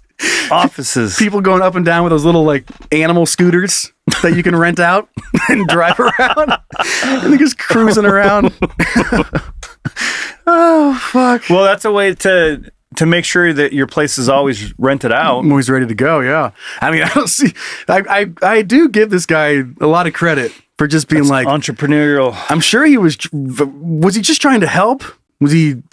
offices. People going up and down with those little like animal scooters that you can rent out and drive around. And they're just cruising around. Oh, fuck. Well, that's a way to make sure that your place is always rented out. I'm always ready to go, yeah. I don't see... I do give this guy a lot of credit for just being entrepreneurial. I'm sure he was he just trying to help?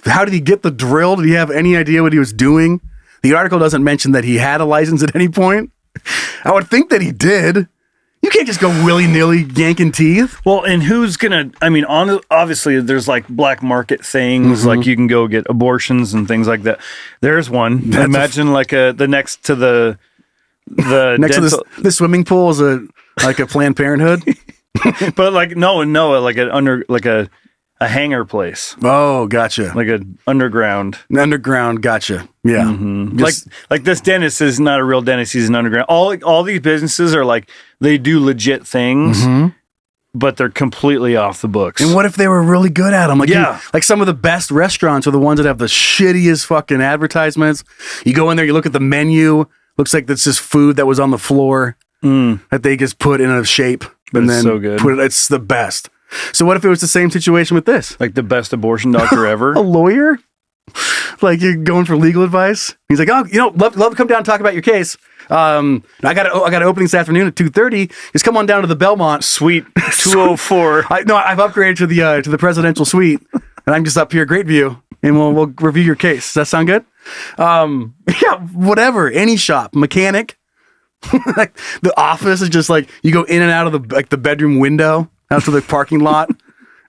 How did he get the drill? Did he have any idea what he was doing? The article doesn't mention that he had a license at any point. I would think that he did, You can't just go willy-nilly yanking teeth. Well, and who's gonna? I mean, obviously, there's like black market things, like you can go get abortions and things like that. There's one. Imagine like the next to the next to the swimming pool is like a Planned Parenthood, but like like a hangar place. Oh, gotcha. Like an underground. Gotcha. Yeah. Like this dentist is not a real dentist. He's an underground. All these businesses are like, they do legit things, but they're completely off the books. And what if they were really good at them? Like, like some of the best restaurants are the ones that have the shittiest fucking advertisements. You go in there, you look at the menu. Looks like that's just food that was on the floor that they just put in a shape. But it's so good. It's the best. So what if it was the same situation with this? Like the best abortion doctor ever? A lawyer? Like you're going for legal advice? He's like, oh, love to come down and talk about your case. I got an opening this afternoon at 2:30. Just come on down to the Belmont Suite 204. I've upgraded to the presidential suite, and I'm just up here, great view, and we'll review your case. Does that sound good? Yeah, whatever. Any shop, mechanic. Like the office is just like you go in and out of the bedroom window out to the parking lot.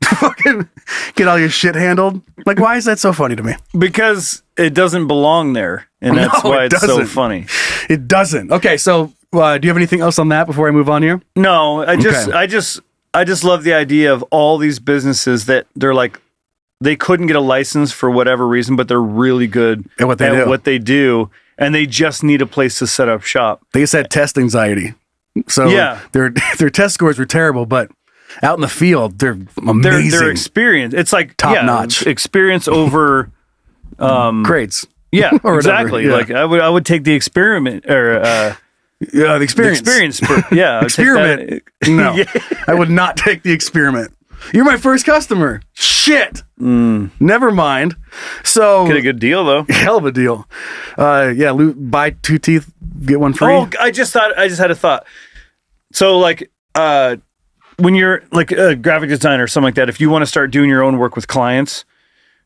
Fucking get all your shit handled. Like, why is that so funny to me? Because it doesn't belong there, and that's why it's so funny. It doesn't. Okay, so do you have anything else on that before I move on here? No, I just love the idea of all these businesses that they're like, they couldn't get a license for whatever reason, but they're really good at what they do, and they just need a place to set up shop. They just had test anxiety, so their test scores were terrible, but out in the field, they're amazing. Their experience, it's like top notch experience over grades. Yeah, or exactly. Yeah. Like I would take the experiment or the experience. Experiment. No, I would not take the experiment. You're my first customer. Shit. Never mind. So get a good deal though. Hell of a deal. Buy 2 teeth, get one free. Oh, I just had a thought. So like when you're like a graphic designer or something like that, if you want to start doing your own work with clients,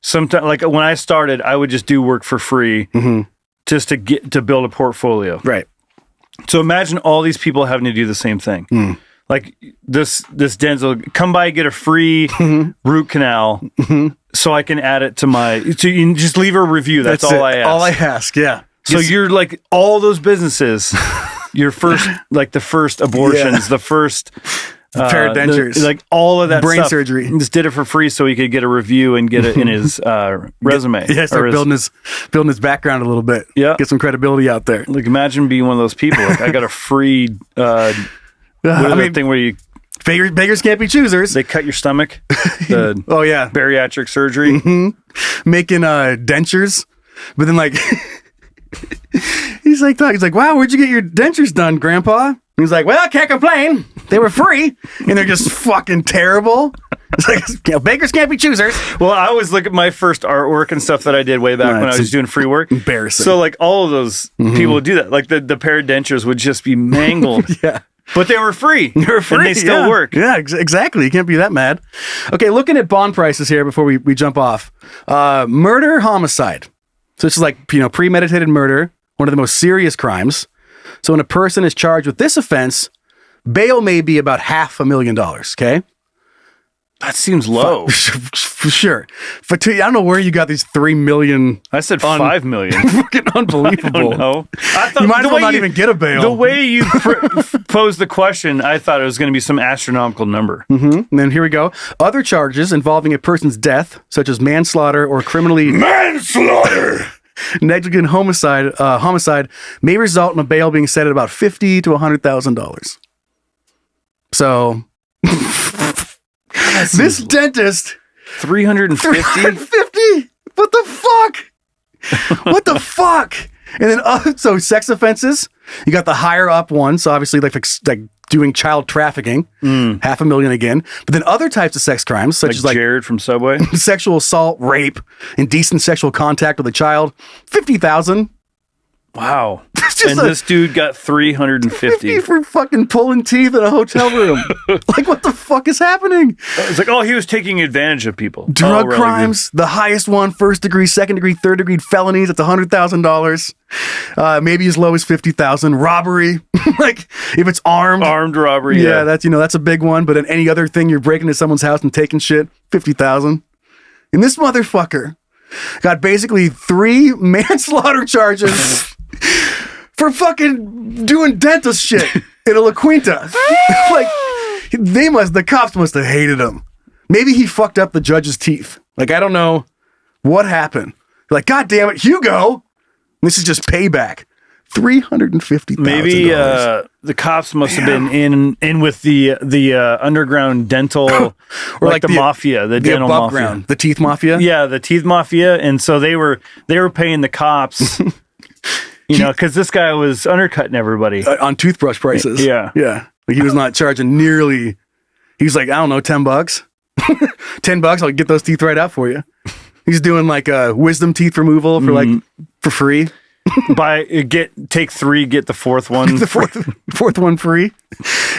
sometimes like when I started, I would just do work for free just to build a portfolio. Right. So imagine all these people having to do the same thing. Like this Denzel, come by, get a free root canal so I can add it to so you can just leave a review. That's all I ask. All I ask, yeah. So you're like all those businesses, your first, like the first abortions, the first pair of dentures, like all of that brain stuff. surgery. He just did it for free so he could get a review and get it in his resume. Start building his background a little bit. Yeah, get some credibility out there. Like imagine being one of those people. Like I got a free. Thing where you beggars can't be choosers. They cut your stomach. Bariatric surgery, making dentures, but then like he's like, wow, where'd you get your dentures done, Grandpa? And he's like, well, I can't complain. They were free, and they're just fucking terrible. It's like beggars can't be choosers. Well, I always look at my first artwork and stuff that I did way back when I was doing free work. Embarrassing. So like all of those people would do that. Like the pair of dentures would just be mangled. Yeah. But they were free. They were free. And they still work. Yeah, exactly. You can't be that mad. Okay, looking at bond prices here before we jump off. Murder, homicide. So this is like, premeditated murder, one of the most serious crimes. So when a person is charged with this offense, bail may be about $500,000, okay? That seems low. For sure. I don't know where you got these 3 million. I said 5 million. Fucking unbelievable. I don't know. I thought you might as well not even get a bail. The way you posed the question, I thought it was going to be some astronomical number. And then here we go. Other charges involving a person's death, such as manslaughter or criminally negligent homicide, may result in a bail being set at about $50,000 to $100,000. So. This dentist, 350? 350? What the fuck? What the fuck? And then, so sex offenses, you got the higher up one. So obviously like doing child trafficking, $500,000 again. But then other types of sex crimes, such as like Jared from Subway, sexual assault, rape, indecent sexual contact with a child, $50,000. Wow. Just This dude got 350 for fucking pulling teeth in a hotel room. Like, what the fuck is happening? It's like, oh, he was taking advantage of people. Drug really crimes, the highest one, 1st degree, 2nd degree, 3rd degree felonies. It's $100,000. Maybe as low as 50,000. Robbery, like if it's armed robbery. Yeah, that's a big one. But then any other thing, you're breaking into someone's house and taking shit, 50,000. And this motherfucker got basically 3 manslaughter charges. For fucking doing dentist shit in a La Quinta. Like, the cops must have hated him. Maybe he fucked up the judge's teeth. Like, I don't know what happened. Like, God damn it, Hugo. This is just payback. $350,000. Maybe the cops must have been in with the underground dental, or like the mafia, the dental above mafia, ground, the teeth mafia. Yeah, the teeth mafia, and so they were paying the cops. Because this guy was undercutting everybody on toothbrush prices. Yeah. Like, he was not charging nearly. He's like, I don't know, $10. $10, I'll get those teeth right out for you. He's doing like wisdom teeth removal for free. Take 3, get the 4th one. The fourth one free.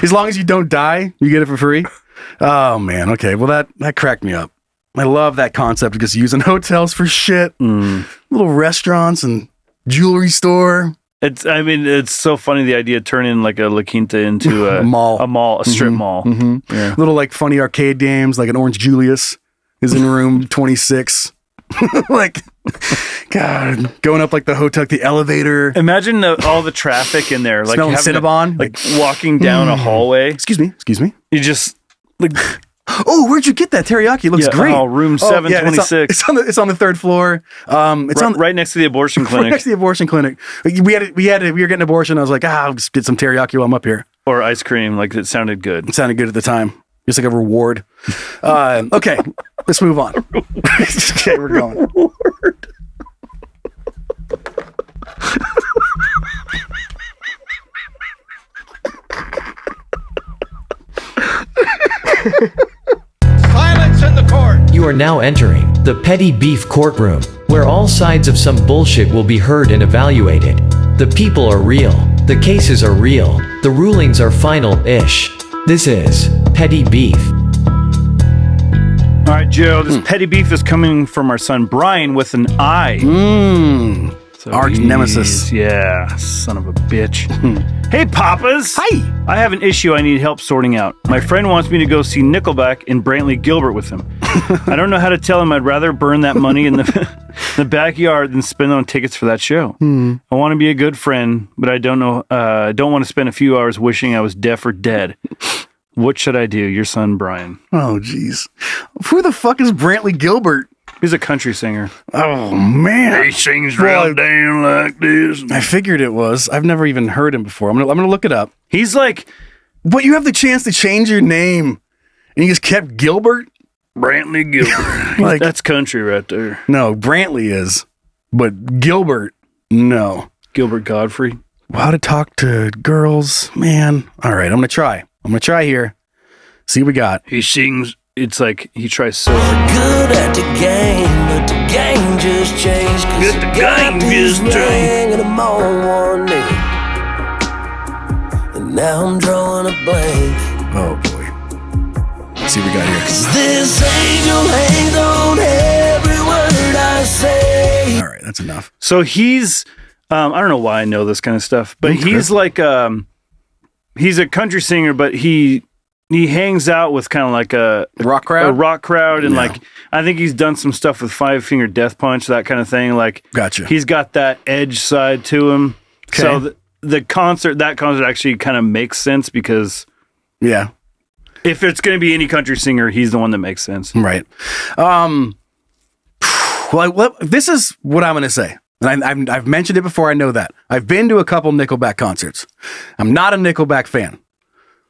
As long as you don't die, you get it for free. Oh man, okay. Well, that cracked me up. I love that concept of just using hotels for shit. Little restaurants and jewelry store. It's so funny, the idea of turning like a La Quinta into a mall, a strip mall. Yeah. Little like funny arcade games, like an Orange Julius is in room 26. Like, God, going up like the hotel, like the elevator. Imagine all the traffic in there, like smelling Cinnabon, like walking down a hallway. Excuse me. You just like. Oh, where'd you get that teriyaki? It looks great. Oh, room 726. It's on the 3rd floor. It's right next to the abortion clinic. Right next to the abortion clinic. We were getting an abortion. I was like, I'll just get some teriyaki while I'm up here. Or ice cream. Like, it sounded good. It sounded good at the time. Just like a reward. Okay, let's move on. Okay, we're going. Reward. Silence in the court. You are now entering the petty beef courtroom, where all sides of some bullshit will be heard and evaluated. The people are real. The cases are real. The rulings are final-ish. This is Petty Beef. All right, Joe, this petty beef is coming from our son Brian with an I. So Arch nemesis. Yeah, son of a bitch. Hey, Papas. Hi. I have an issue I need help sorting out. My friend wants me to go see Nickelback in Brantley Gilbert with him. I don't know how to tell him I'd rather burn that money in the backyard than spend on tickets for that show. I want to be a good friend, but I don't know. I don't want to spend a few hours wishing I was deaf or dead. What should I do? Your son, Brian. Oh, jeez. Who the fuck is Brantley Gilbert? He's a country singer. Oh, man. He sings real down like this. I figured it was. I've never even heard him before. I'm gonna look it up. He's like... But you have the chance to change your name, and you just kept Gilbert? Brantley Gilbert. Like, that's country right there. No, Brantley is. But Gilbert, no. Gilbert Godfrey. How to talk to girls, man. All right, I'm gonna try here. See what we got. He sings... It's like he tries so hard. Good at the game, but the game just changed. Cause the game just changed. And I'm on one knee. And now I'm drawing a blank. Oh boy. Let's see what we got here. This angel hangs on every word I say. All right, that's enough. So he's, I don't know why I know this kind of stuff, but he's like, he's a country singer, but he hangs out with kind of like a rock crowd, and like I think he's done some stuff with Five Finger Death Punch, that kind of thing. Like, gotcha. He's got that edge side to him. Okay. So that concert actually kind of makes sense because if it's going to be any country singer, he's the one that makes sense. Right. Well, this is what I'm going to say. And I've mentioned it before. I know that I've been to a couple Nickelback concerts. I'm not a Nickelback fan.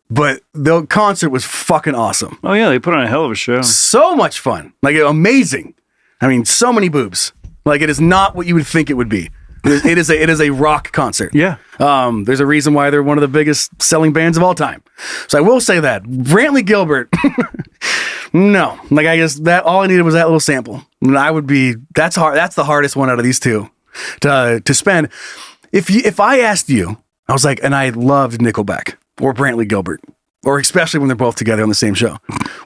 But the concert was fucking awesome. Oh, yeah. They put on a hell of a show. So much fun. Like, amazing. I mean, so many boobs. Like, it is not what you would think it would be. It is a rock concert. Yeah. There's a reason why they're one of the biggest selling bands of all time. So I will say that. Brantley Gilbert. No. Like, I guess that all I needed was that little sample. And that's hard. That's the hardest one out of these two to spend. If I asked you, I was like, and I loved Nickelback or Brantley Gilbert, or especially when they're both together on the same show,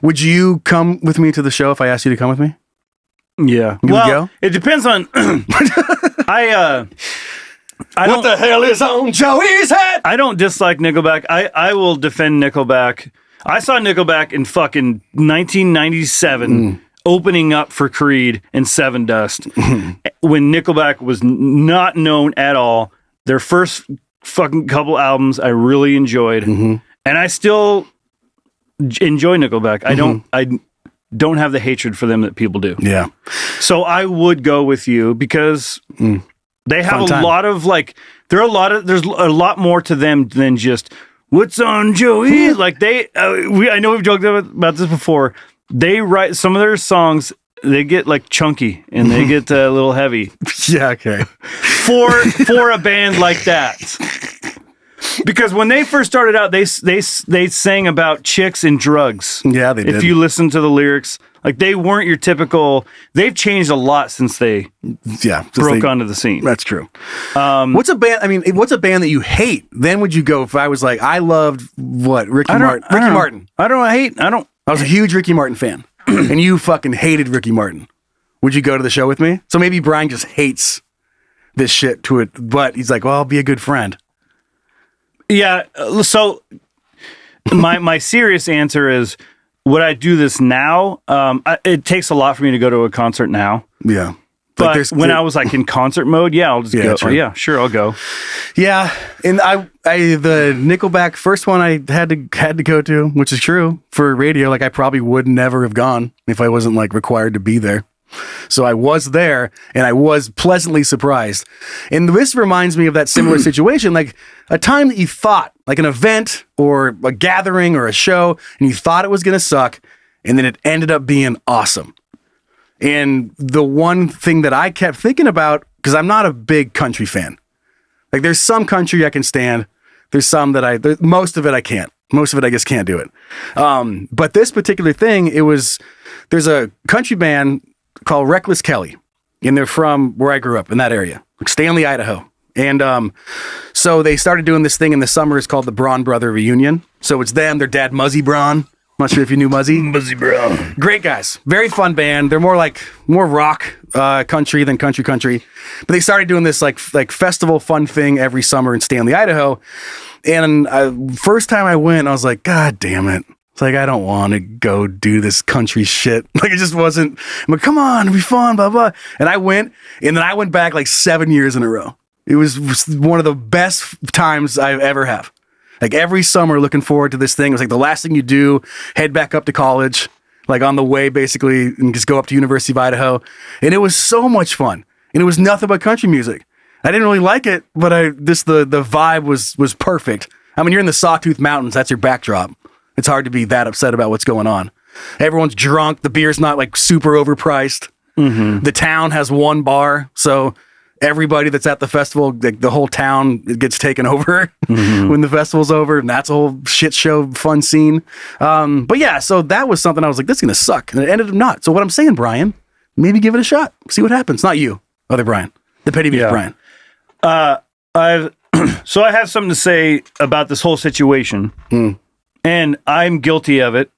would you come with me to the show if I asked you to come with me? Yeah. You would go? It depends on. What the hell is on Joey's head? I don't dislike Nickelback. I will defend Nickelback. I saw Nickelback in fucking 1997 opening up for Creed and Seven Dust when Nickelback was not known at all. Their first fucking couple albums I really enjoyed. And I still enjoy Nickelback. I don't have the hatred for them that people do. Yeah. So I would go with you because they have a lot of like there's a lot more to them than just what's on Joey. Like they I know we've joked about this before. They write some of their songs, they get like chunky and they get a little heavy. Yeah, okay. For a band like that. Because when they first started out, they sang about chicks and drugs. Yeah, they did. If you listen to the lyrics, like they weren't your typical. They've changed a lot since they broke onto the scene. That's true. What's a band? I mean, what's a band that you hate? Then would you go if I was like, I loved what Ricky Martin? I was a huge Ricky Martin fan, and you fucking hated Ricky Martin. Would you go to the show with me? So maybe Brian just hates this shit to it, but he's like, well, I'll be a good friend. Yeah. So my serious answer is, would I do this now? It takes a lot for me to go to a concert now. Yeah. But when I was like in concert mode, I'll just go. True. Oh, yeah, sure, I'll go. Yeah, and I the Nickelback first one I had to go to, which is true for radio. Like I probably would never have gone if I wasn't like required to be there. So I was there, and I was pleasantly surprised. And this reminds me of that similar situation, like a time that you thought, like an event or a gathering or a show, and you thought it was going to suck, and then it ended up being awesome. And the one thing that I kept thinking about, because I'm not a big country fan. Like there's some country I can stand. There's some that most of it I can't. Most of it I just can't do it. But this particular thing, there's a country band called Reckless Kelly, and they're from where I grew up in that area, Stanley, Idaho. And so they started doing this thing in the summer. It's called the Braun Brother Reunion. So it's them, their dad Muzzy Braun. I'm not sure if you knew Muzzy. Muzzy Braun. Great guys. Very fun band. They're more rock country than country. But they started doing this like festival fun thing every summer in Stanley, Idaho. And first time I went, I was like, God damn it. It's like, I don't want to go do this country shit. Like, it just wasn't, I'm like, come on, it'll be fun, blah, blah. And I went, and then I went back like 7 years in a row. It was one of the best times I ever have. Like, every summer looking forward to this thing. It was like the last thing you do, head back up to college, like on the way, basically, and just go up to University of Idaho. And it was so much fun. And it was nothing but country music. I didn't really like it, but the vibe was perfect. I mean, you're in the Sawtooth Mountains. That's your backdrop. It's hard to be that upset about what's going on. Everyone's drunk. The beer's not like super overpriced. Mm-hmm. The town has one bar. So everybody that's at the festival, the whole town gets taken over when the festival's over. And that's a whole shit show, fun scene. But yeah, so that was something I was like, this is going to suck. And it ended up not. So what I'm saying, Brian, maybe give it a shot. See what happens. Not you, other Brian. The Petty Beef Brian. So I have something to say about this whole situation. And I'm guilty of it.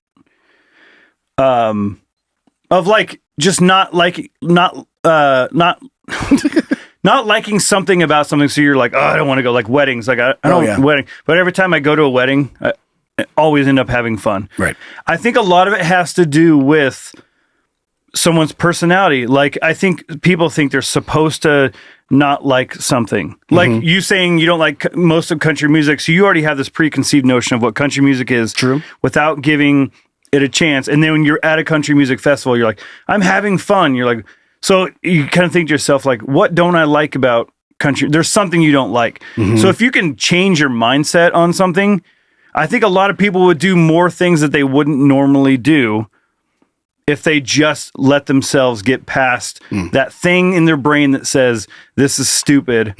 Of like just not liking something about something. So you're like, oh, I don't want to go. Like weddings. Like I don't wedding. But every time I go to a wedding, I always end up having fun. Right. I think a lot of it has to do with someone's personality. Like I think people think they're supposed to not like something. Like you saying you don't like most of country music, so you already have this preconceived notion of what country music is. True. Without giving it a chance. And then when you're at a country music festival, you're like, I'm having fun. You're like, so you kind of think to yourself, like, what don't I like about country? There's something you don't like. So if you can change your mindset on something, I think a lot of people would do more things that they wouldn't normally do if they just let themselves get past that thing in their brain that says, this is stupid.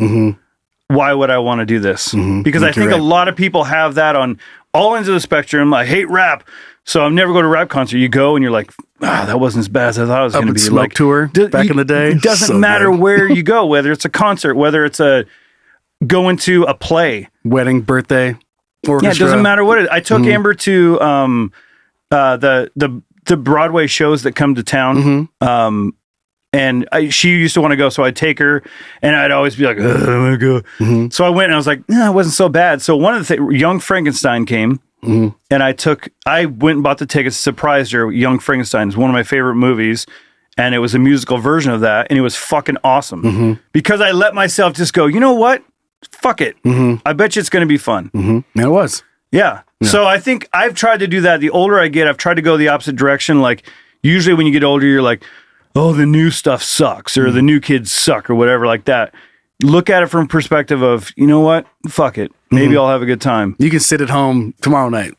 Why would I want to do this? Because I think a lot of people have that on all ends of the spectrum. I hate rap, so I'm never going to a rap concert. You go and you're like, that wasn't as bad as I thought it was going to be. Smoke like tour back in the day. It doesn't matter where you go, whether it's a concert, whether it's a going to a play, wedding, birthday, orchestra. Yeah, it doesn't matter what it is. I took Amber to the Broadway shows that come to town. And she used to want to go, so I'd take her, and I'd always be like, I want to go. So I went, and I was like, it wasn't so bad. So one of the Young Frankenstein came, and I went and bought the tickets, surprised her. Young Frankenstein is one of my favorite movies, and it was a musical version of that, and it was fucking awesome. Because I let myself just go, you know what? Fuck it. I bet you it's going to be fun. And it was. Yeah. So I think I've tried to do that. The older I get, I've tried to go the opposite direction. Like, usually when you get older, you're like, oh, the new stuff sucks, or the new kids suck, or whatever like that. Look at it from perspective of, you know what? Fuck it. Maybe I'll have a good time. You can sit at home tomorrow night.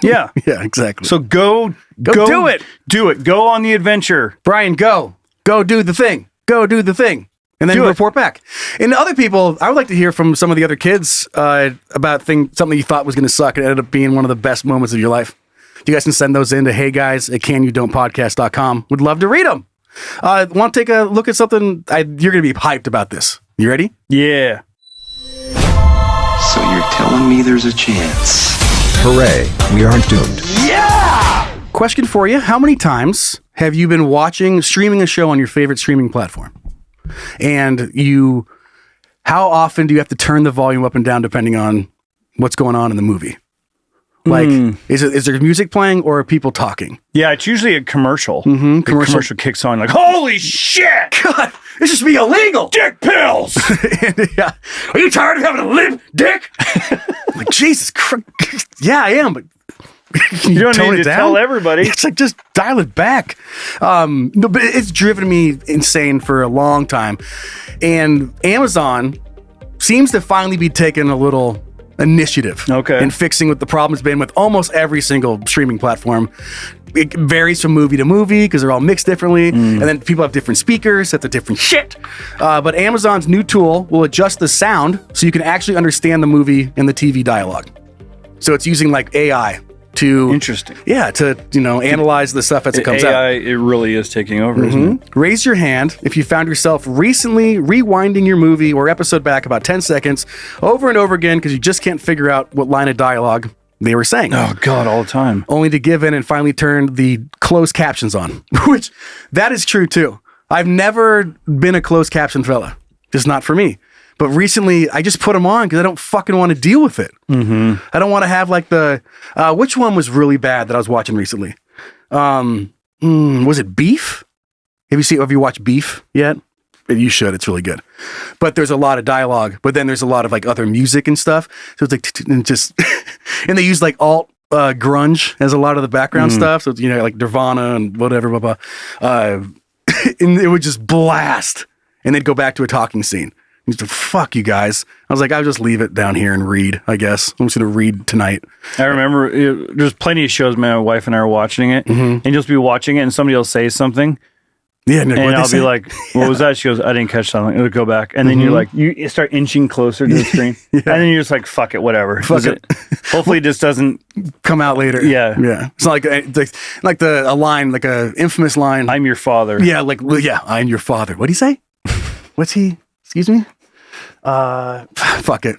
Yeah. Yeah, exactly. So go do it. Do it. Go on the adventure. Brian, go do the thing. Go do the thing. And then report back. And other people, I would like to hear from some of the other kids about something you thought was going to suck and ended up being one of the best moments of your life. You guys can send those in to heyguys@canyoudon'tpodcast.com. Would love to read them. Want to take a look at something? You're going to be hyped about this. You ready? Yeah. So you're telling me there's a chance? Hooray, we aren't doomed. Yeah! Question for you. How many times have you been streaming a show on your favorite streaming platform? And how often do you have to turn the volume up and down depending on what's going on in the movie? Like, is there music playing or are people talking? Yeah, it's usually a commercial. The commercial kicks on like, holy shit! God, this should be illegal! Dick pills! Yeah. Are you tired of having a limp dick? Like, Jesus Christ. Yeah, I am, but you don't need to tell everybody. It's like, just dial it back. No, but it's driven me insane for a long time. And Amazon seems to finally be taking a little initiative in fixing what the problem's been with almost every single streaming platform. It varies from movie to movie because they're all mixed differently, and then people have different speakers, that's a different shit. But Amazon's new tool will adjust the sound so you can actually understand the movie and the TV dialogue. So it's using like AI to analyze the stuff as it comes AI, out. it really is taking over, isn't it? Raise your hand if you found yourself recently rewinding your movie or episode back about 10 seconds over and over again because you just can't figure out what line of dialogue they were saying. Oh, God, all the time. Only to give in and finally turn the closed captions on, which that is true too. I've never been a closed caption fella. Just not for me. But recently, I just put them on because I don't fucking want to deal with it. I don't want to have like which one was really bad that I was watching recently? Was it Beef? Have you watched Beef yet? You should. It's really good. But there's a lot of dialogue. But then there's a lot of like other music and stuff. So it's like and they use like alt grunge as a lot of the background stuff. So it's, like Nirvana and whatever, blah, blah. And it would just blast, and they'd go back to a talking scene. He's like, fuck you guys. I was like, I'll just leave it down here and read, I guess. I'm just going to read tonight. I remember there's plenty of shows, my wife and I are watching it, and you'll just be watching it, and somebody will say something. Yeah, and I'll be like, what was that? She goes, I didn't catch something. It'll go back. And then you're like, you start inching closer to the screen. And then you're just like, fuck it, whatever. Fuck it. Hopefully it just doesn't come out later. Yeah. It's not like a line, like a infamous line. I'm your father. Yeah, I'm your father. What'd he say? What's he? Excuse me? Fuck it.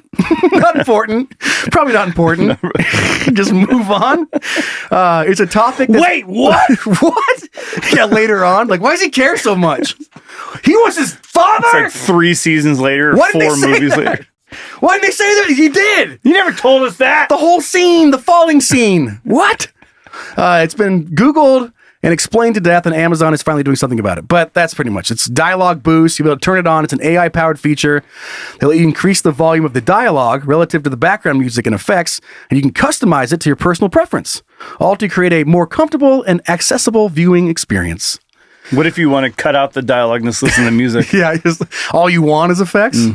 Not important. Probably not important. Just move on. It's a topic Wait, what? What? Yeah, later on. Like, why does he care so much? He was his father? It's like 3 seasons later, or 4 movies later. Why did they say that? He did. You never told us that. The whole scene, the falling scene. What? It's been Googled and explained to death, and Amazon is finally doing something about it. But that's pretty much. It's dialogue boost. You'll be able to turn it on. It's an AI-powered feature. They'll let you increase the volume of the dialogue relative to the background music and effects, and you can customize it to your personal preference, all to create a more comfortable and accessible viewing experience. What if you want to cut out the dialogue and just listen to the music? Yeah, all you want is effects?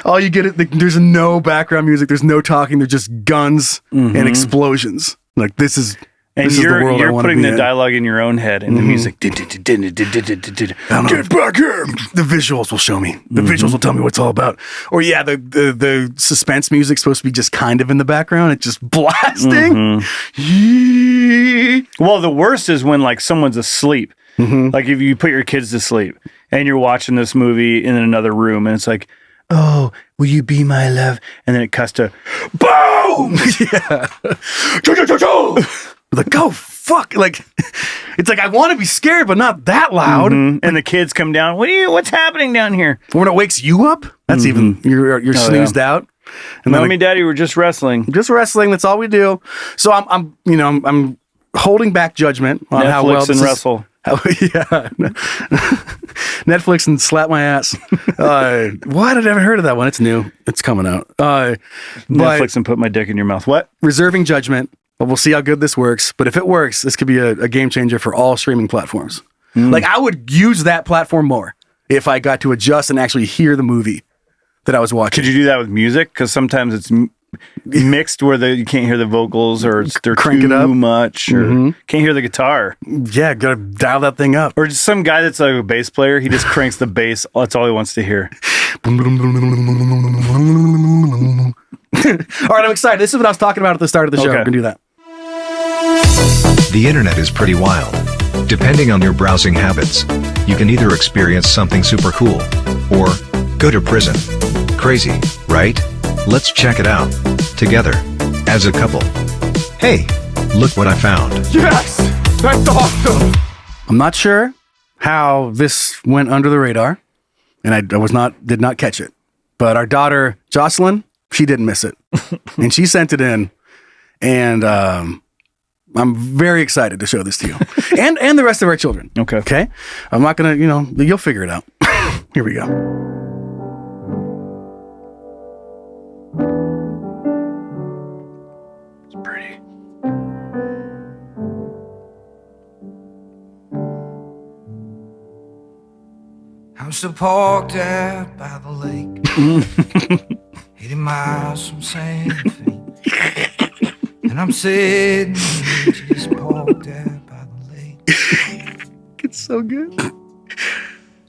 All you get, there's no background music. There's no talking. There's just guns and explosions. Like, this is... And you're putting the dialogue in your own head and the music. Get back here. The visuals will show me. The visuals will tell me what it's all about. Or the suspense music's supposed to be just kind of in the background. It's just blasting. Well, the worst is when like someone's asleep. Like if you put your kids to sleep and you're watching this movie in another room and it's like, oh, will you be my love? And then it cuts to boom. Yeah. Like, oh fuck! Like, it's like I want to be scared, but not that loud. Mm-hmm. And the kids come down. What's happening down here? When it wakes you up, that's even you're snoozed out. And Mommy, Daddy, we're just wrestling. Just wrestling. That's all we do. So I'm holding back judgment on how well this wrestle. Netflix and slap my ass. What? I never heard of that one. It's new. It's coming out. Netflix and put my dick in your mouth. What? Reserving judgment. But we'll see how good this works. But if it works, this could be a game changer for all streaming platforms. Like, I would use that platform more if I got to adjust and actually hear the movie that I was watching. Could you do that with music? Because sometimes it's mixed where you can't hear the vocals, or they're Crank too it up. much, or can't hear the guitar. Yeah, gotta dial that thing up. Or just some guy that's like a bass player, he just cranks the bass. That's all he wants to hear. All right, I'm excited. This is what I was talking about at the start of the show. Okay. I'm gonna do that. The internet is pretty wild. Depending on your browsing habits, you can either experience something super cool or go to prison. Crazy, right? Let's check it out together as a couple. Hey, look what I found. Yes, that's awesome. I'm not sure how this went under the radar, and I did not catch it. But our daughter Jocelyn, she didn't miss it, and she sent it in, and I'm very excited to show this to you and the rest of our children. Okay. I'm not gonna, you'll figure it out. Here we go. It's pretty. I'm still parked out by the lake, 80 miles from Santa Fe. And I'm sitting just parked out by the lake. It's so good.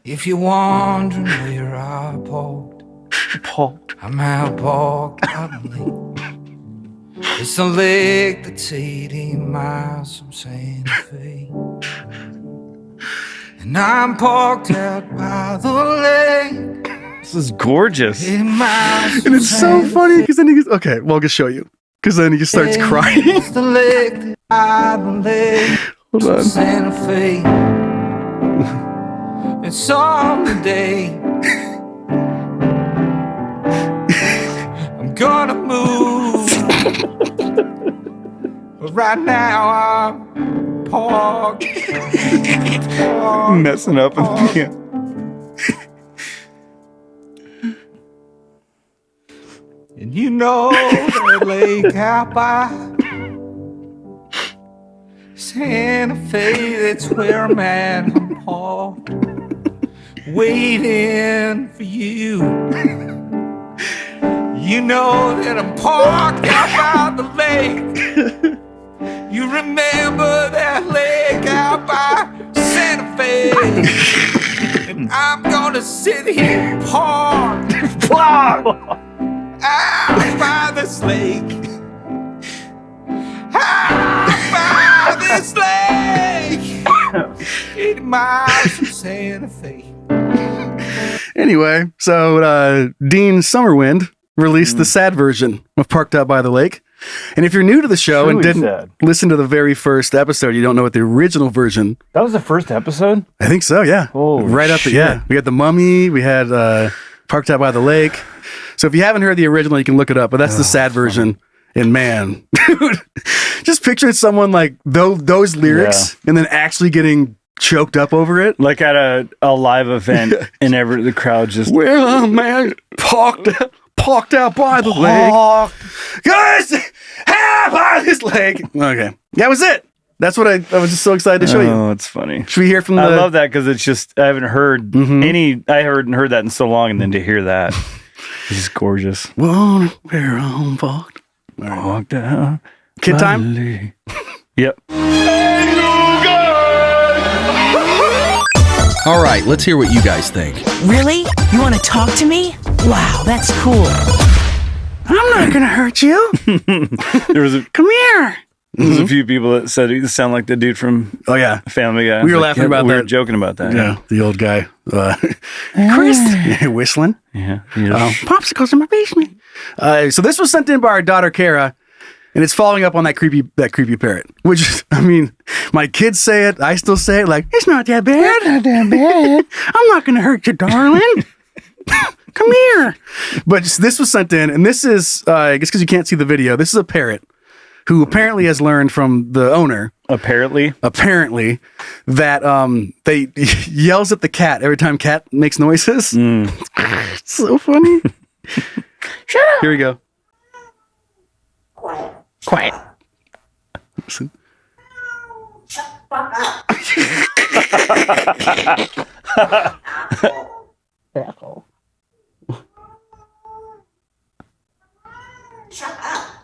If you're wondering where I parked, I'm out parked by the lake. It's a lake that's 80 miles from Santa Fe. And I'm parked out by the lake. This is gorgeous. 80 miles And it's so funny because then he goes, okay, well, I'll just show you. Because then he just starts crying. It's the lake, I believe. Hold on. Santa Fe. It's on the day I'm gonna move. But right now I'm parked. Messing up at the end. And you know that lake out by Santa Fe, that's where I'm at. I'm parked, waiting for you. You know that I'm parked out by the lake. You remember that lake out by Santa Fe. And I'm gonna sit here parked out by this lake. Out by this lake. 80 miles from Santa Fe. Anyway, so Dean Summerwind released the sad version of Parked Out by the Lake. And if you're new to the show and didn't listen to the very first episode, you don't know what the original version. That was the first episode? I think so, yeah. Oh, right up shit. yeah. We had The Mummy, we had Parked Out by the Lake. So if you haven't heard the original, you can look it up, but that's the sad version. And man, dude, just picturing someone like those lyrics and then actually getting choked up over it. Like at a live event and the crowd just... Well, man, parked out by the lake. Guys, how by this lake? Okay. That was it. That's what I was just so excited to show you. Oh, it's funny. Should we hear from I love that because it's just, I haven't heard I haven't heard that in so long, and then to hear that, it's just gorgeous. Well, we're on parked. Parked out. Kid time? Yep. All right, let's hear what you guys think. Really? You want to talk to me? Wow, that's cool. I'm not going to hurt you. There was a... Come here. There's a few people that said he sound like the dude from Family Guy. We were laughing about we that. were joking about that. Yeah, the old guy. Chris. Whistling. Yeah. Popsicles in my basement. So this was sent in by our daughter, Kara, and it's following up on that creepy parrot. Which is, I mean, my kids say it. I still say it like, it's not that bad. It's not that bad. I'm not going to hurt you, darling. Come here. But this was sent in, and this is, I guess because you can't see the video, this is a parrot who apparently has learned from the owner. Apparently, that they yells at the cat every time cat makes noises. It's so funny. Shut up. Here we go. Quiet. Listen. Asshole. Shut up.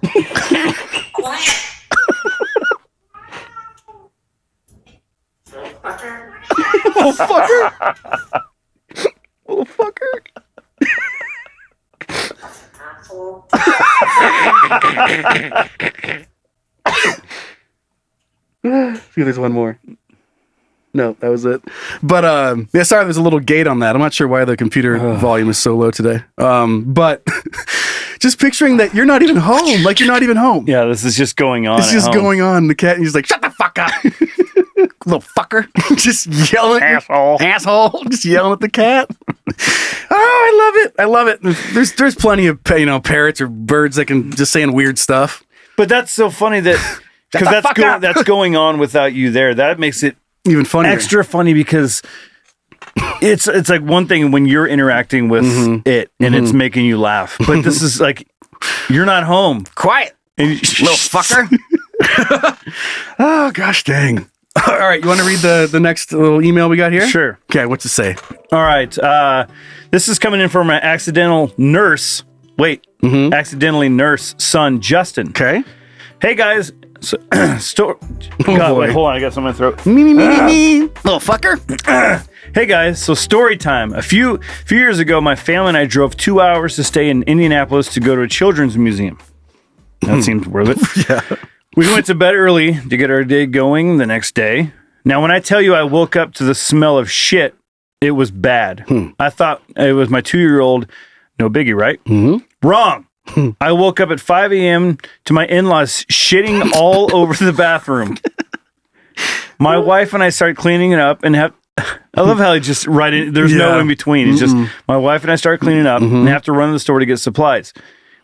Little fucker. Little fucker. See if there's one more. No, that was it. But yeah, sorry, there's a little gate on that. I'm not sure why the computer volume is so low today. But just picturing that you're not even home. Like you're not even home. Yeah, this is just going on. It's just going on. The cat, and he's like, shut the fuck up. Little fucker. Just yelling. Asshole. Just yelling at the cat. Oh, I love it. There's plenty of parrots or birds that can just saying weird stuff. But that's so funny that because that's going on without you there. That makes it even funnier. Extra funny because it's like one thing when you're interacting with it and it's making you laugh. But this is like you're not home. Quiet. Little fucker. Oh gosh dang. All right, you want to read the next little email we got here? Sure. Okay, what's it say? All right. This is coming in from an accidentally nurse son, Justin. Okay. Hey guys. So, God, wait, hold on. I got something in my throat. Me. Little fucker. Hey guys. So story time. A few years ago, my family and I drove 2 hours to stay in Indianapolis to go to a children's museum. That seems worth it. Yeah. We went to bed early to get our day going the next day. Now, when I tell you I woke up to the smell of shit, it was bad. I thought it was my 2-year-old. No biggie, right? Wrong. I woke up at 5 a.m. to my in-laws shitting all over the bathroom. My wife and I started cleaning it up and I love how he just there's no in between. It's just my wife and I start cleaning up and have to run to the store to get supplies.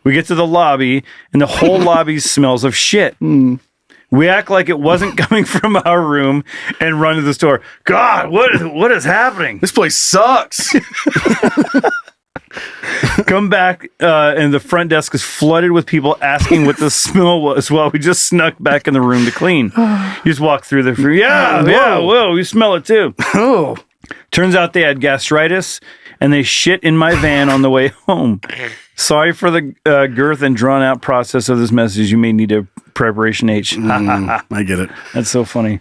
We get to the lobby, and the whole lobby smells of shit. We act like it wasn't coming from our room and run to the store. God, what is happening? This place sucks. Come back, and the front desk is flooded with people asking what the smell was while we just snuck back in the room to clean. You just walk through there. Whoa, you smell it too. Oh. Turns out they had gastritis, and they shit in my van on the way home. Sorry for the girth and drawn out process of this message. You may need a preparation H. I get it. That's so funny.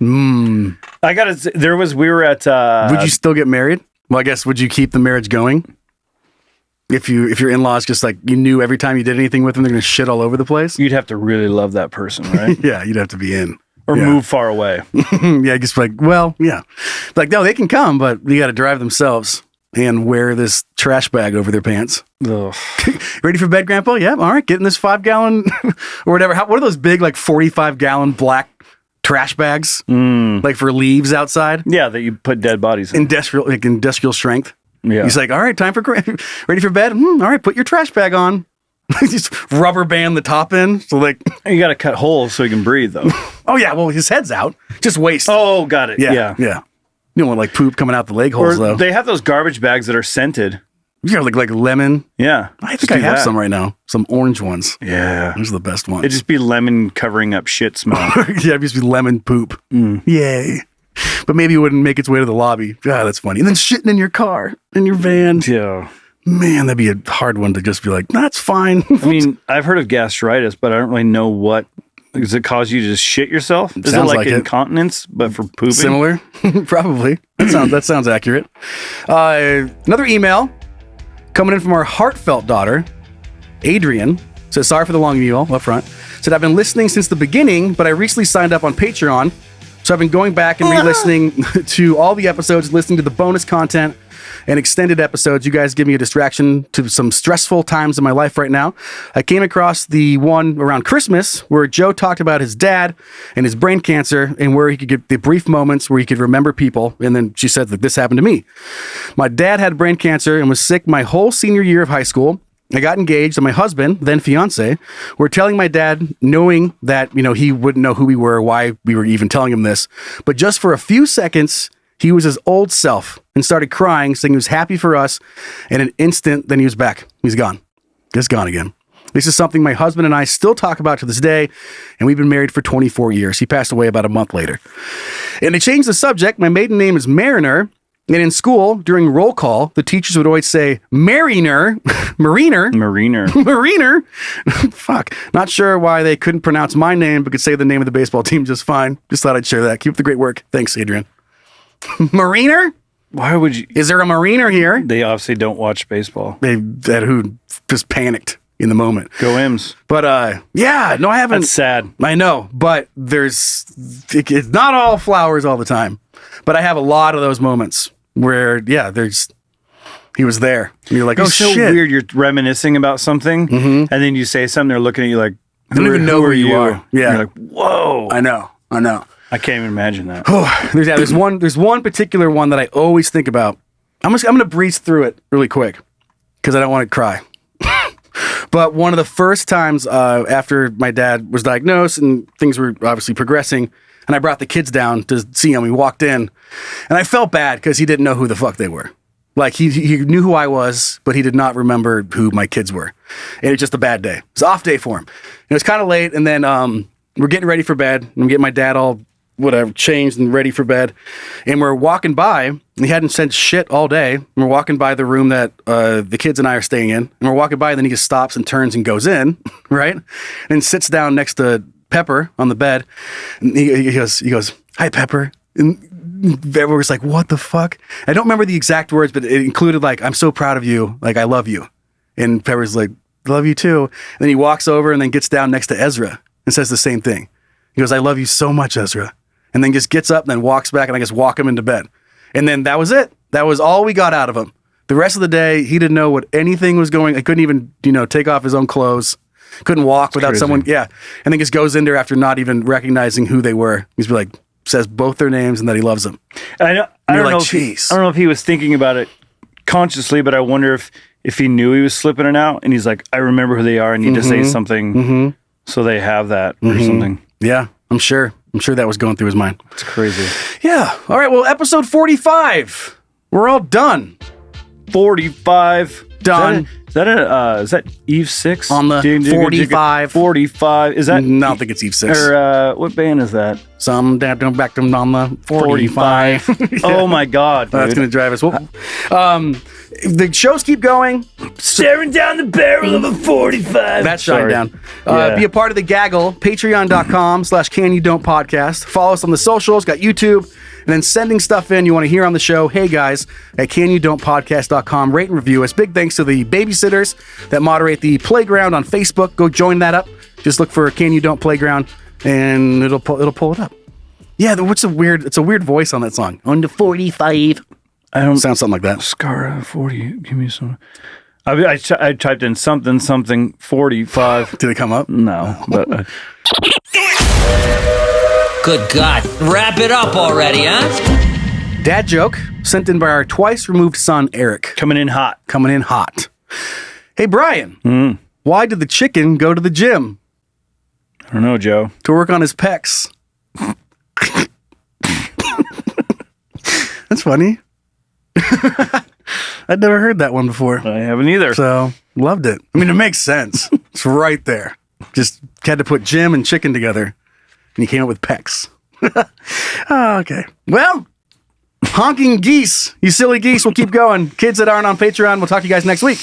I got it. We were at. Would you still get married? Well, I guess would you keep the marriage going? If your in-laws just like you knew every time you did anything with them, they're gonna shit all over the place. You'd have to really love that person, right? Yeah, you'd have to be in or move far away. Yeah, I guess like no, they can come, but you got to drive themselves and wear this trash bag over their pants. Ready for bed, Grandpa? Yeah, all right. Get in this 5-gallon or whatever. What are those big like 45-gallon black trash bags like for leaves outside? Yeah, that you put dead bodies in. Industrial strength. Yeah. He's like, all right, time for ready for bed. All right, put your trash bag on. Just rubber band the top in. So like you got to cut holes so he can breathe though. Oh yeah, well his head's out. Just waste. Oh, got it. Yeah. You don't want like poop coming out the leg holes though. They have those garbage bags that are scented. Yeah, like lemon. Yeah. I think I have some right now. Some orange ones. Yeah. Those are the best ones. It'd just be lemon covering up shit smell. Yeah, it'd just be lemon poop. Yay. But maybe it wouldn't make its way to the lobby. God, that's funny. And then shitting in your car, in your van. Yeah. Man, that'd be a hard one to just be like, that's fine. I mean, I've heard of gastritis, but I don't really know what. Does it cause you to just shit yourself? Is it like incontinence, but for pooping? Similar? Probably. That sounds accurate. Another email coming in from our heartfelt daughter, Adrian. Says, sorry for the long email up front. Said, I've been listening since the beginning, but I recently signed up on Patreon. So I've been going back and re-listening to all the episodes, listening to the bonus content and extended episodes. You guys give me a distraction to some stressful times in my life right now. I came across the one around Christmas where Joe talked about his dad and his brain cancer and where he could get the brief moments where he could remember people. And then she said that this happened to me. My dad had brain cancer and was sick my whole senior year of high school. I got engaged, and my husband, then fiance, were telling my dad, knowing that, he wouldn't know who we were, why we were even telling him this. But just for a few seconds, he was his old self and started crying, saying he was happy for us. In an instant, then he was back. He's gone. Just gone again. This is something my husband and I still talk about to this day, and we've been married for 24 years. He passed away about a month later. And to change the subject, my maiden name is Mariner. And in school, during roll call, the teachers would always say, Mariner. Fuck. Not sure why they couldn't pronounce my name, but could say the name of the baseball team just fine. Just thought I'd share that. Keep up the great work. Thanks, Adrian. Mariner? Why would you? Is there a Mariner here? They obviously don't watch baseball. Who just panicked in the moment. Go M's. But, yeah, no, I haven't. That's sad. I know, but it's not all flowers all the time. But I have a lot of those moments where, yeah, he was there. And you're like, it's so shit. weird. You're reminiscing about something, and then you say something, they're looking at you like, I don't even know where you are. Yeah. You're like, whoa. I know. I can't even imagine that. There's one particular one that I always think about. I'm going to breeze through it really quick because I don't want to cry. But one of the first times after my dad was diagnosed and things were obviously progressing, and I brought the kids down to see him, we walked in, and I felt bad because he didn't know who the fuck they were. Like, he knew who I was, but he did not remember who my kids were. And it was just a bad day. It was an off day for him. It was kind of late, and then we're getting ready for bed. I'm getting my dad all, changed and ready for bed. And we're walking by, and he hadn't said shit all day. And we're walking by the room that the kids and I are staying in. And we're walking by, and then he just stops and turns and goes in, right? And sits down next to Pepper on the bed. And he goes, "Hi, Pepper." And everyone was like, "What the fuck?" I don't remember the exact words, but it included like, "I'm so proud of you. Like, I love you." And Pepper's like, "Love you too." And then he walks over and then gets down next to Ezra and says the same thing. He goes, "I love you so much, Ezra." And then just gets up and then walks back, and I just walk him into bed. And then that was it. That was all we got out of him. The rest of the day, he didn't know what anything was going. I couldn't even, take off his own clothes. Couldn't walk without someone. Yeah. And then just goes in there after not even recognizing who they were. He's like, says both their names and that he loves them. I don't know if he was thinking about it consciously, but I wonder if he knew he was slipping it out and he's like, I remember who they are. I need to say something so they have that or something. Yeah, I'm sure that was going through his mind. It's crazy. Yeah. All right. Well, episode 45. We're all done. 45. Done. Is that Eve 6? On the 45. 45. Is that? I don't think it's Eve 6. Or what band is that? Some back on the 45. Yeah. Oh my God. That's going to drive us. Well, the shows keep going. Staring down the barrel of a 45. That's shine down. Be a part of the gaggle. Patreon.com/CanYouDon'tPodcast. Follow us on the socials. Got YouTube. And then sending stuff in you want to hear on the show. Hey guys at CanYouDon'tPodcast.com. Rate and review us. Big thanks to the babysitters that moderate the playground on Facebook. Go join that up. Just look for Can You Don't Playground and it'll pull it up. Yeah, it's a weird voice on that song. On the 45. I don't sound something like that. Scar 40. Give me some. I typed in something 45. Did it come up? No, but. Good God. Wrap it up already, huh? Dad joke sent in by our twice removed son, Eric. Coming in hot. Hey, Brian. Why did the chicken go to the gym? I don't know, Joe. To work on his pecs. That's funny. I'd never heard that one before. I haven't either. So, loved it. I mean, it makes sense. It's right there. Just had to put gym and chicken together. And he came up with pecs. Oh, okay. Well, honking geese. You silly geese. We'll keep going. Kids that aren't on Patreon, we'll talk to you guys next week.